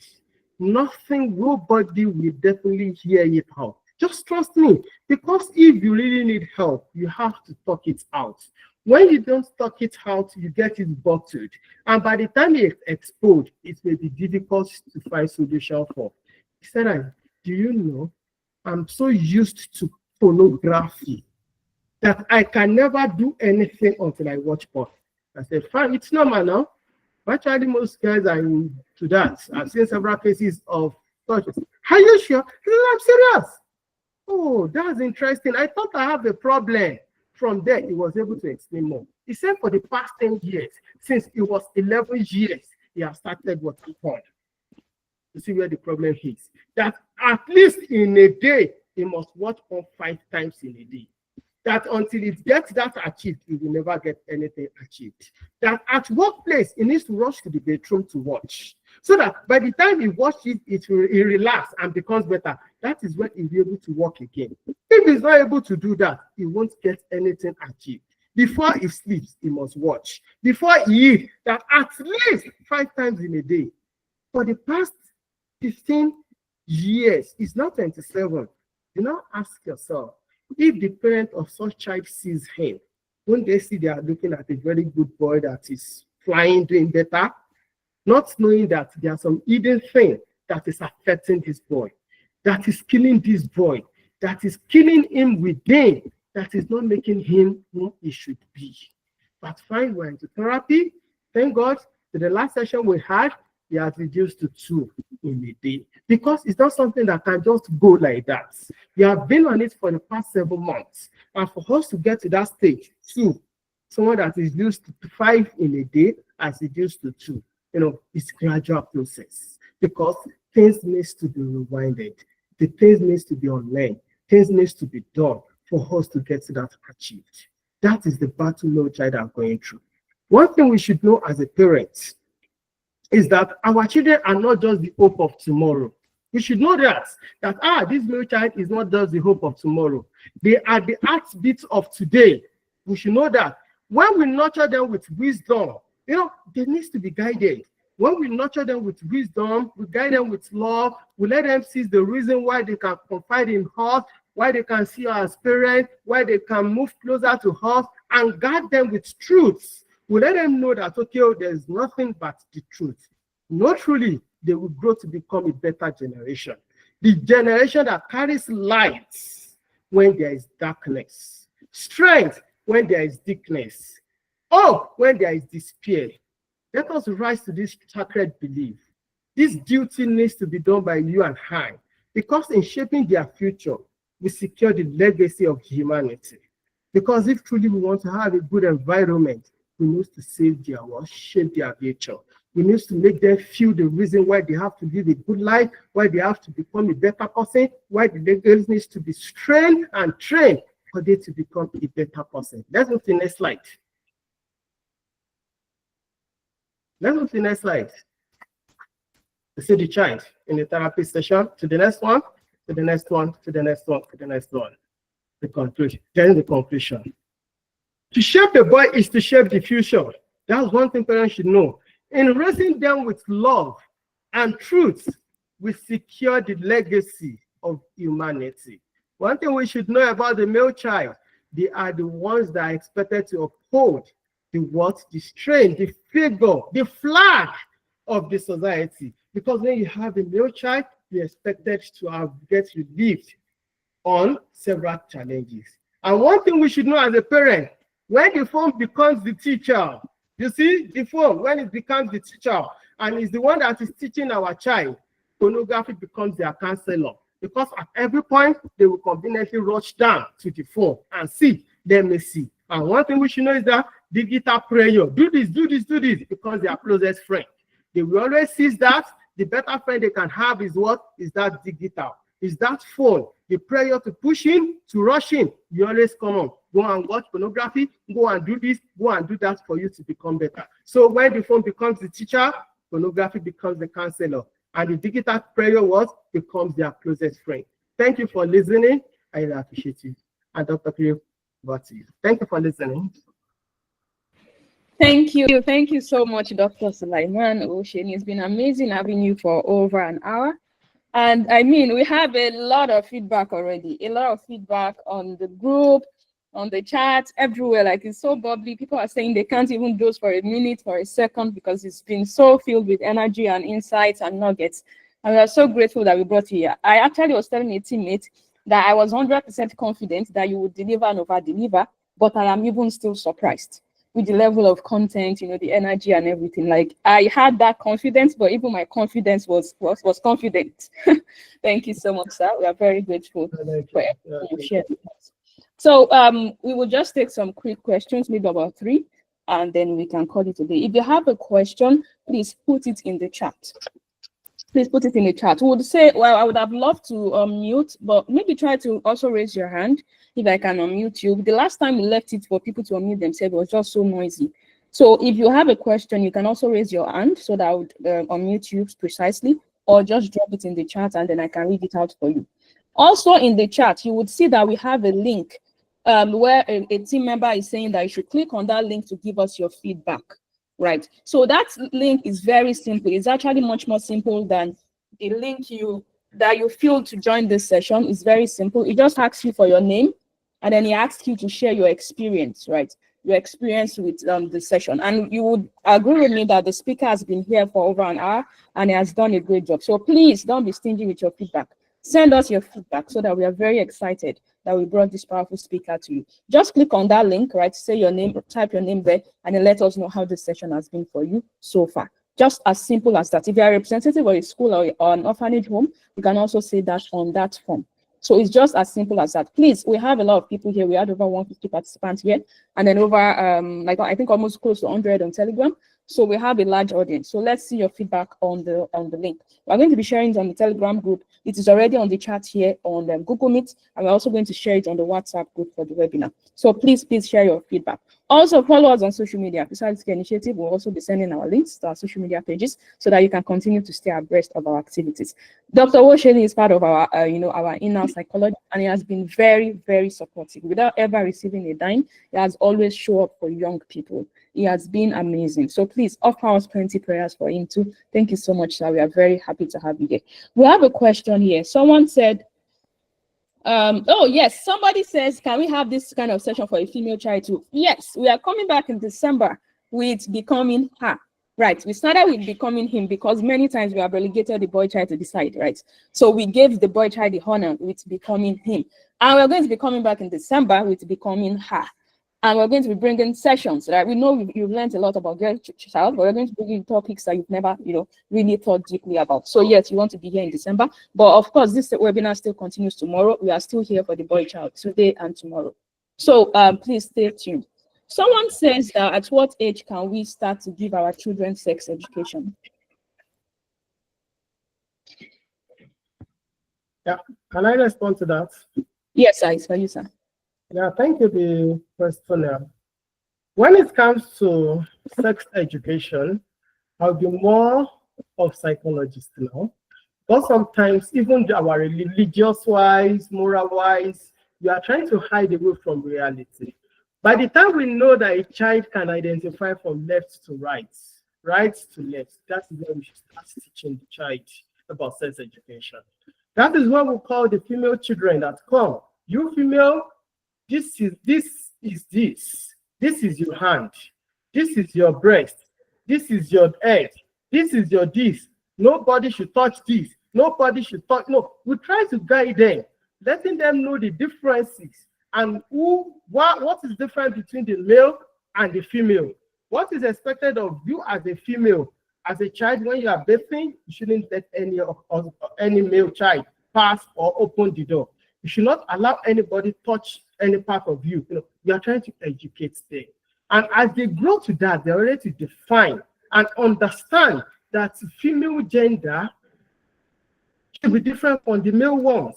Nobody will definitely hear it out. Just trust me, because if you really need help, you have to talk it out. When you don't talk it out, you get it bottled. And by the time it's exposed, it may be difficult to find solution for. He said, do you know, I'm so used to pornography that I can never do anything until I watch porn. I said, fine, it's normal now. Virtually most guys are into that. I've seen several cases of touches. Are you sure? I'm serious. Oh, that's interesting. I thought I have a problem. From there, he was able to explain more. He said for the past 10 years, since it was 11 years, he has started watching porn. You see where the problem is. That at least in a day, he must watch on 5 times in a day. That until it gets that achieved, he will never get anything achieved. That at workplace, he needs to rush to the bedroom to watch. So that by the time he watches it, he relax and becomes better. That is when he'll be able to work again. If he's not able to do that, he won't get anything achieved. Before he sleeps, he must watch. Before he eats, that at least 5 times in a day. For the past 15 years, it's not 27. You now ask yourself, if the parent of such child sees him, when they see they are looking at a very good boy that is flying, doing better, not knowing that there are some hidden thing that is affecting this boy, that is killing this boy, that is killing him within, that is not making him who he should be. But fine, we're into therapy. Thank God, to the last session we had, he has reduced to 2 in a day, because it's not something that can just go like that. We have been on it for the past 7 months, and for us to get to that stage, 2, someone that is used to 5 in a day has reduced to 2. It's a gradual process, because things needs to be rewinded, the things needs to be unlearned, things needs to be done for us to get to that achieved. That is the battle no child are going through. One thing we should know as a parent is that our children are not just the hope of tomorrow. We should know that this male child is not just the hope of tomorrow. They are the heartbeat of today. We should know that when we nurture them with wisdom, they need to be guided. When we nurture them with wisdom, we guide them with love, we let them see the reason why they can confide in us, why they can see us as parents, why they can move closer to us, and guide them with truths. We let them know that, okay, there's nothing but the truth. No, truly, they will grow to become a better generation. The generation that carries light when there is darkness, strength when there is weakness, hope when there is despair. Let us rise to this sacred belief. This duty needs to be done by you and I, because in shaping their future, we secure the legacy of humanity. Because if truly we want to have a good environment, we need to save their world, shape their future. We need to make them feel the reason why they have to live a good life, why they have to become a better person, why the legacy needs to be trained and trained for them to become a better person. Let's move to the next slide. Let's move to the next slide. You see the child in the therapy session. To the next one, to the next one, to the next one, to the next one. The conclusion. Then the conclusion. To shape the boy is to shape the future. That's one thing parents should know. In raising them with love and truth, we secure the legacy of humanity. One thing we should know about the male child, they are the ones that are expected to uphold the strength, the figure, the flag of the society. Because when you have a male child, you're expected to get relieved on several challenges. And one thing we should know as a parent, when the phone becomes the teacher, you see, the phone, when it becomes the teacher and is the one that is teaching our child, pornography becomes their counselor. Because at every point, they will conveniently rush down to the phone and see, they may see. And one thing we should know is that digital prayer, do this, because they are closest friend. They will always see that the better friend they can have is what? Is that digital. Is that phone. The prayer to push in, to rush in, you always come on. Go and watch pornography, go and do this, go and do that for you to become better. So when the phone becomes the teacher, pornography becomes the counselor. And the digital prayer becomes their closest friend. Thank you for listening. I really appreciate you. And Dr. Cleo, over to you. Thank you for listening. Thank you. Thank you so much, Dr. Sulaiman Owoseni. It's been amazing having you for over an hour. And I mean, we have a lot of feedback already, a lot of feedback on the group, on the chat, everywhere. Like, it's so bubbly. People are saying they can't even doze for a minute, for a second, because it's been so filled with energy and insights and nuggets. And we are so grateful that we brought you here. I actually was telling a teammate that I was 100% confident that you would deliver and over-deliver, but I am even still surprised with the level of content, the energy and everything. Like, I had that confidence, but even my confidence was confident. Thank you so much, sir. We are very grateful for everything you shared with us. So we will just take some quick questions, maybe about 3, and then we can call it a day. If you have a question, please put it in the chat. please put it in the chat. We would say, well, I would have loved to unmute, but maybe try to also raise your hand if I can unmute you. The last time we left it for people to unmute themselves, it was just so noisy. So if you have a question, you can also raise your hand so that I would unmute you precisely, or just drop it in the chat and then I can read it out for you. Also in the chat, you would see that we have a link where a team member is saying that you should click on that link to give us your feedback. Right. So that link is very simple. It's actually much more simple than the link that you filled to join this session. It's very simple. It just asks you for your name, and then it asks you to share your experience, right? Your experience with the session. And you would agree with me that the speaker has been here for over an hour and he has done a great job. So please don't be stingy with your feedback. Send us your feedback so that we are very excited that we brought this powerful speaker to you. Just click on that link, right? Say your name, type your name there, and then let us know how this session has been for you so far. Just as simple as that. If you are a representative of a school or an orphanage home, you can also say that on that form. So it's just as simple as that. Please, we have a lot of people here. We had over 150 participants here, and then over I think almost close to 100 on Telegram. So we have a large audience. So let's see your feedback on the link. We're going to be sharing it on the Telegram group. It is already on the chat here on Google Meet, and we're also going to share it on the WhatsApp group for the webinar. So please share your feedback. Also follow us on social media. Besides the initiative, we'll also be sending our links to our social media pages so that you can continue to stay abreast of our activities. Dr. Owoseni is part of our our in-house psychology, and he has been very, very supportive. Without ever receiving a dime, he has always shown up for young people. He has been amazing. So please offer us plenty prayers for him too. Thank you so much, sir. We are very happy to have you here. We have a question here. Someone said, oh yes, somebody says, can we have this kind of session for a female child too? Yes, we are coming back in December with becoming her. Right, we started with becoming him because many times we have relegated the boy child to the side, right? So we gave the boy child the honor with becoming him. And we're going to be coming back in December with becoming her. And we're going to be bringing sessions, right? We know you've learned a lot about girl child, but we're going to bring in topics that you've never, really thought deeply about. So yes, you want to be here in December, but of course, this webinar still continues tomorrow. We are still here for the boy child today and tomorrow. So please stay tuned. Someone says that at what age can we start to give our children sex education? Yeah, can I respond to that? Yes, sir, it's for you, sir. Yeah, thank you, the questioner. When it comes to sex education, I'll be more of psychologist now. But sometimes, even our religious-wise, moral-wise, we are trying to hide away from reality. By the time we know that a child can identify from left to right, right to left, that is when we should start teaching the child about sex education. That is what we call the female children that come. You female, this is your hand, this is your breast, this is your head, this is your this. Nobody should touch this. Nobody should touch. No, we try to guide them, letting them know the differences and what is different between the male and the female. What is expected of you as a female, as a child? When you are bathing, you shouldn't let any male child pass or open the door. You should not allow anybody touch any part of you. You are trying to educate them. And as they grow to that, they're ready to define and understand that female gender should be different from the male ones.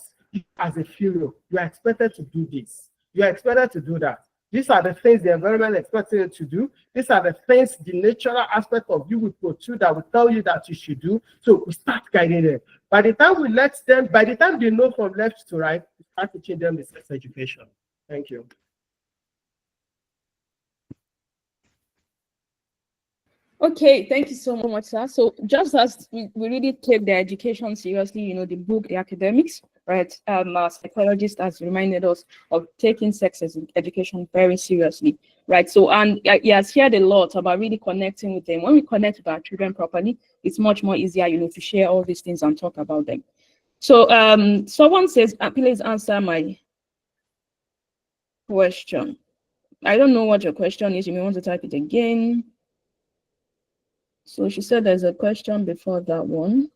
As a female, you are expected to do this. You are expected to do that. These are the things the environment expects you to do. These are the things the natural aspect of you will protrude that will tell you that you should do. So we start guiding them. By the time we let them, by the time they know from left to right, we start teaching them the sex education. Thank you. Okay, thank you so much, sir. So just as we really take the education seriously, the book, the academics, right? Our psychologist has reminded us of taking sex education very seriously, right? So, and he has shared a lot about really connecting with them. When we connect with our children properly, it's much more easier, to share all these things and talk about them. So, someone says, please answer my question. I don't know what your question is. You may want to type it again. So she said there's a question before that one.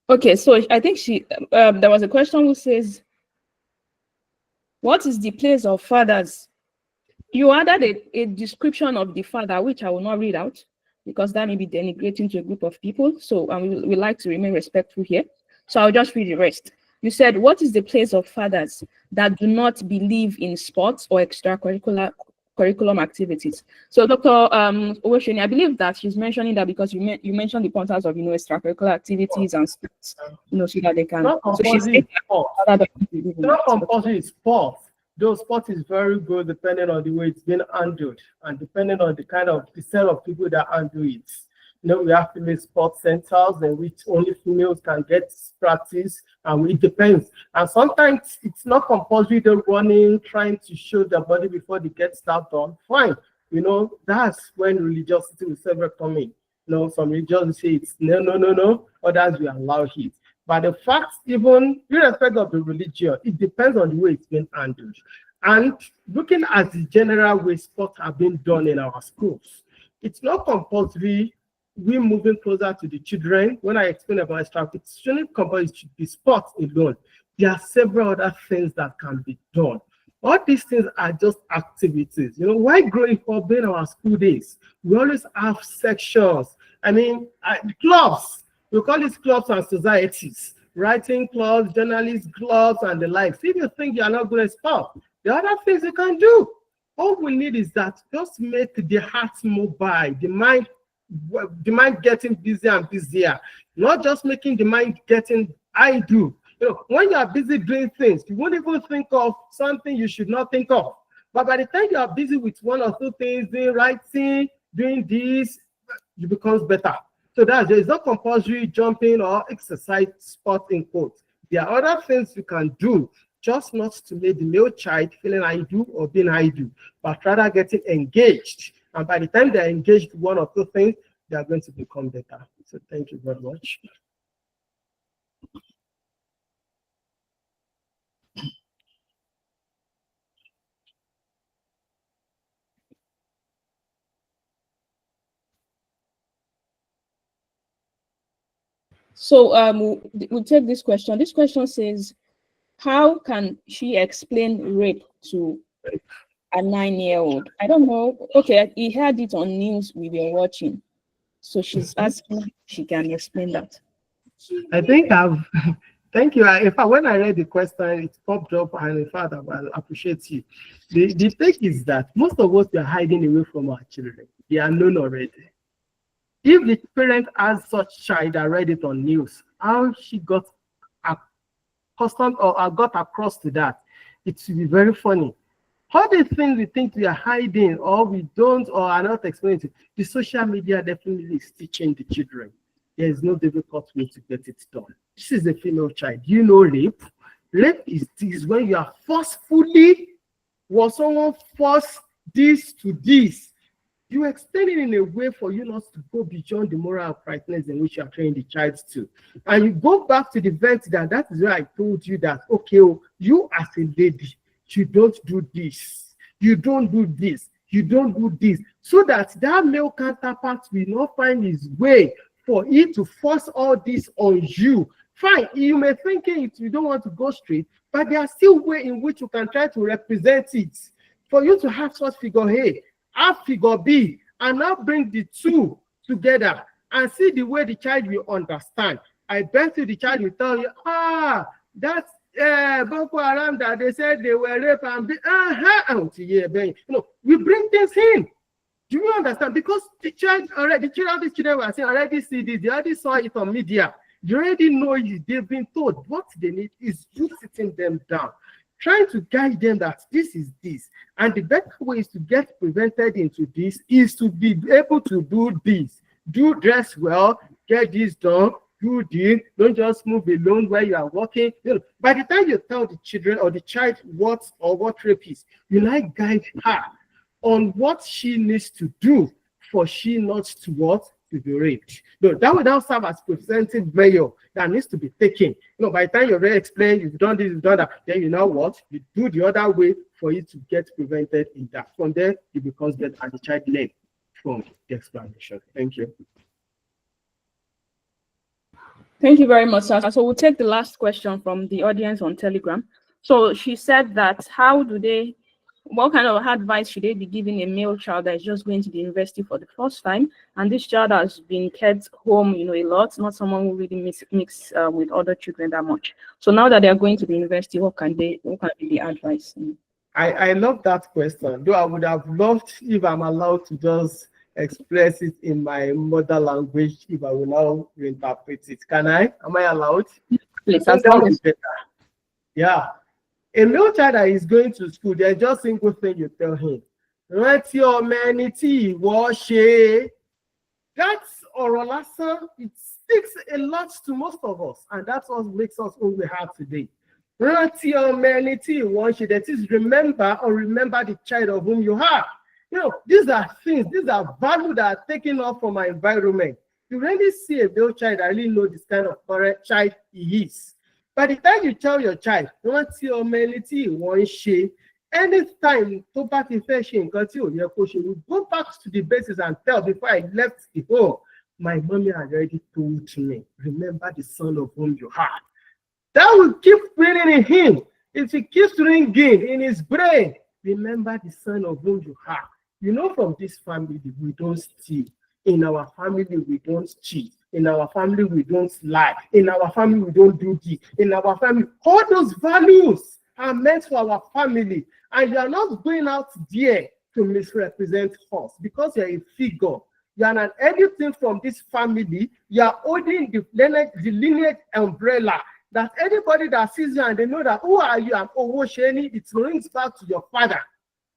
Okay, so I think there was a question who says, what is the place of fathers? You added a description of the father, which I will not read out, because that may be denigrating to a group of people. So we like to remain respectful here. So I'll just read the rest. You said, what is the place of fathers that do not believe in sports or extracurricular curriculum activities? So Dr. Owoseni, I believe that she's mentioning that because you mentioned the importance of extracurricular activities and sports, so that they can. Not So she's compulsory sport. saying Not compulsory sport. Though sport is very good depending on the way it's been handled and depending on the set of people that handle it. We have female sports centers in which only females can get practice, and it depends. And sometimes it's not compulsory, they're running, trying to show their body before they get started on. Fine. That's when religiosity will sever come in. Some religions say it's no. Others will allow it. But the fact, even irrespective of the religion, it depends on the way it's been handled. And looking at the general way sports have been done in our schools, it's not compulsory. We're moving closer to the children. When I explain about extracurricular, it's shouldn't compulsory to be sports alone. There are several other things that can be done. All these things are just activities. While growing up in our school days, we always have sections. Clubs. We call it clubs and societies. Writing clubs, journalist clubs, and the likes. If you think you're not good at sport, the other things you can do. All we need is that just make the heart mobile, the mind getting busier and busier, not just making the mind getting idle. When you are busy doing things, you won't even think of something you should not think of. But by the time you are busy with one or two things, doing writing, doing this, it becomes better. So there is no compulsory jumping or exercise sport in quotes. There are other things you can do, just not to make the male child feeling idle or being idle, but rather getting engaged. And by the time they're engaged with one or two things, they are going to become better. So thank you very much. So we'll take this question. This question says, how can she explain rape to a 9-year-old? I don't know. Okay, he heard it on news we were watching. So she's asking if she can explain that. I think thank you. In fact, when I read the question, it popped up, and in fact, I appreciate you. The thing is that most of us are hiding away from our children. They are known already. If the parent has such child that read it on news, how she got accustomed or got across to that, it will be very funny. All the things we think we are hiding or we don't or are not explaining to, the social media definitely is teaching the children. There is no difficult way to get it done. This is a female child. You know rape? Rape is this when you are forcefully, was someone forced this to this. You explain it in a way for you not to go beyond the moral uprightness in which you are training the child to. And you go back to the vet that is where I told you that, okay, you as a lady, you don't do this. You don't do this. You don't do this. So that male counterpart will not find his way for it to force all this on you. Fine, you may think you don't want to go straight, but there are still ways in which you can try to represent it. For you to have such figure A, have figure B, and now bring the two together and see the way the child will understand. I bet you the child will tell you, that's Boko Haram that they said they were raped and we bring things in. Do you understand? Because the children were saying already see this, they already saw it on media. You already know it, they've been told. What they need is you sitting them down, trying to guide them that this is this. And the better way is to get prevented into this is to be able to do this. Do dress well, get this done, do this, don't just move alone where you are walking. By the time you tell the children or the child what rape is, you like guide her on what she needs to do for she not to be raped. No, that would now serve as preventive measure that needs to be taken. By the time you already explained, you've done this, you've done that, then you know what? You do the other way for you to get prevented in that. From there, it becomes better and the child learns from the explanation. Thank you. Thank you very much, sir. So we'll take the last question from the audience on Telegram. So she said that how do they what kind of advice should they be giving a male child that is just going to the university for the first time, and this child has been kept home, a lot, not someone who really mix with other children that much. So now that they are going to the university, what can be the advice? I love that question. Though I would have loved if I'm allowed to just express it in my mother language if I will now reinterpret it. Can I? Am I allowed? Please, That as long would as be better. Yeah. A little child that is going to school, there's just single thing you tell him. Rántí ọmọ ẹni tí ìwọ ṣe. That's ọ̀rọ̀ lásán. It speaks a lot to most of us, and that's what makes us who we have today. Rántí ọmọ ẹni tí ìwọ ṣe. That is, remember the child of whom you have. These are things, these are values that are taken off from our environment. You really see a little child that really know this kind of child he is. By the time you tell your child, rántí ọmọ ẹni tí ìwọ ṣe, anytime tó bá ti fẹ́ ṣe nǹkan tí ò yẹ kó ṣe, we go back to the basics and tell before I left the home, my mommy had already told me, remember the son of whom you have. That will keep ringing in him. If it keeps ringing in his brain, remember the son of whom you have. From this family, we don't steal. In our family, we don't cheat. In our family, we don't lie. In our family, we don't do this. In our family, all those values are meant for our family. And you are not going out there to misrepresent us because you're a figure. You are not anything from this family. You are holding the lineage umbrella that anybody that sees you and they know that who are you? I'm Owoseni. It rings back to your father.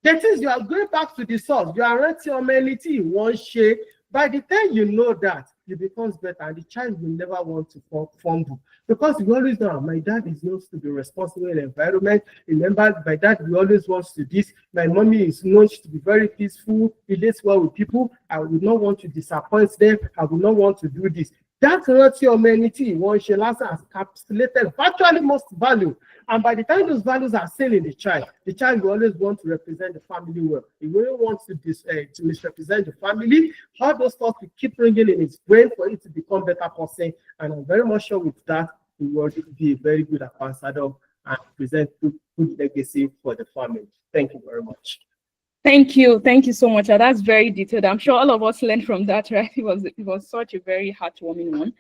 That is, you are going back to the source. You are renting humanity in one shape. By the time you know that, it becomes better, and the child will never want to fumble. Because you always know, my dad is known to be responsible in the environment. Remember, my dad will always wants to this. My mommy is known to be very peaceful, relates well with people. I will not want to disappoint them. I will not want to do this. That humanity in one shape has encapsulated virtually most value. And by the time those values are seen in the child will always want to represent the family well. He really wants to misrepresent the family. All those thoughts will keep ringing in his brain for it to become better person. And I'm very much sure with that, he will be a very good ambassador and present good legacy for the family. Thank you very much. Thank you so much. That's very detailed. I'm sure all of us learned from that, right? It was such a very heartwarming one.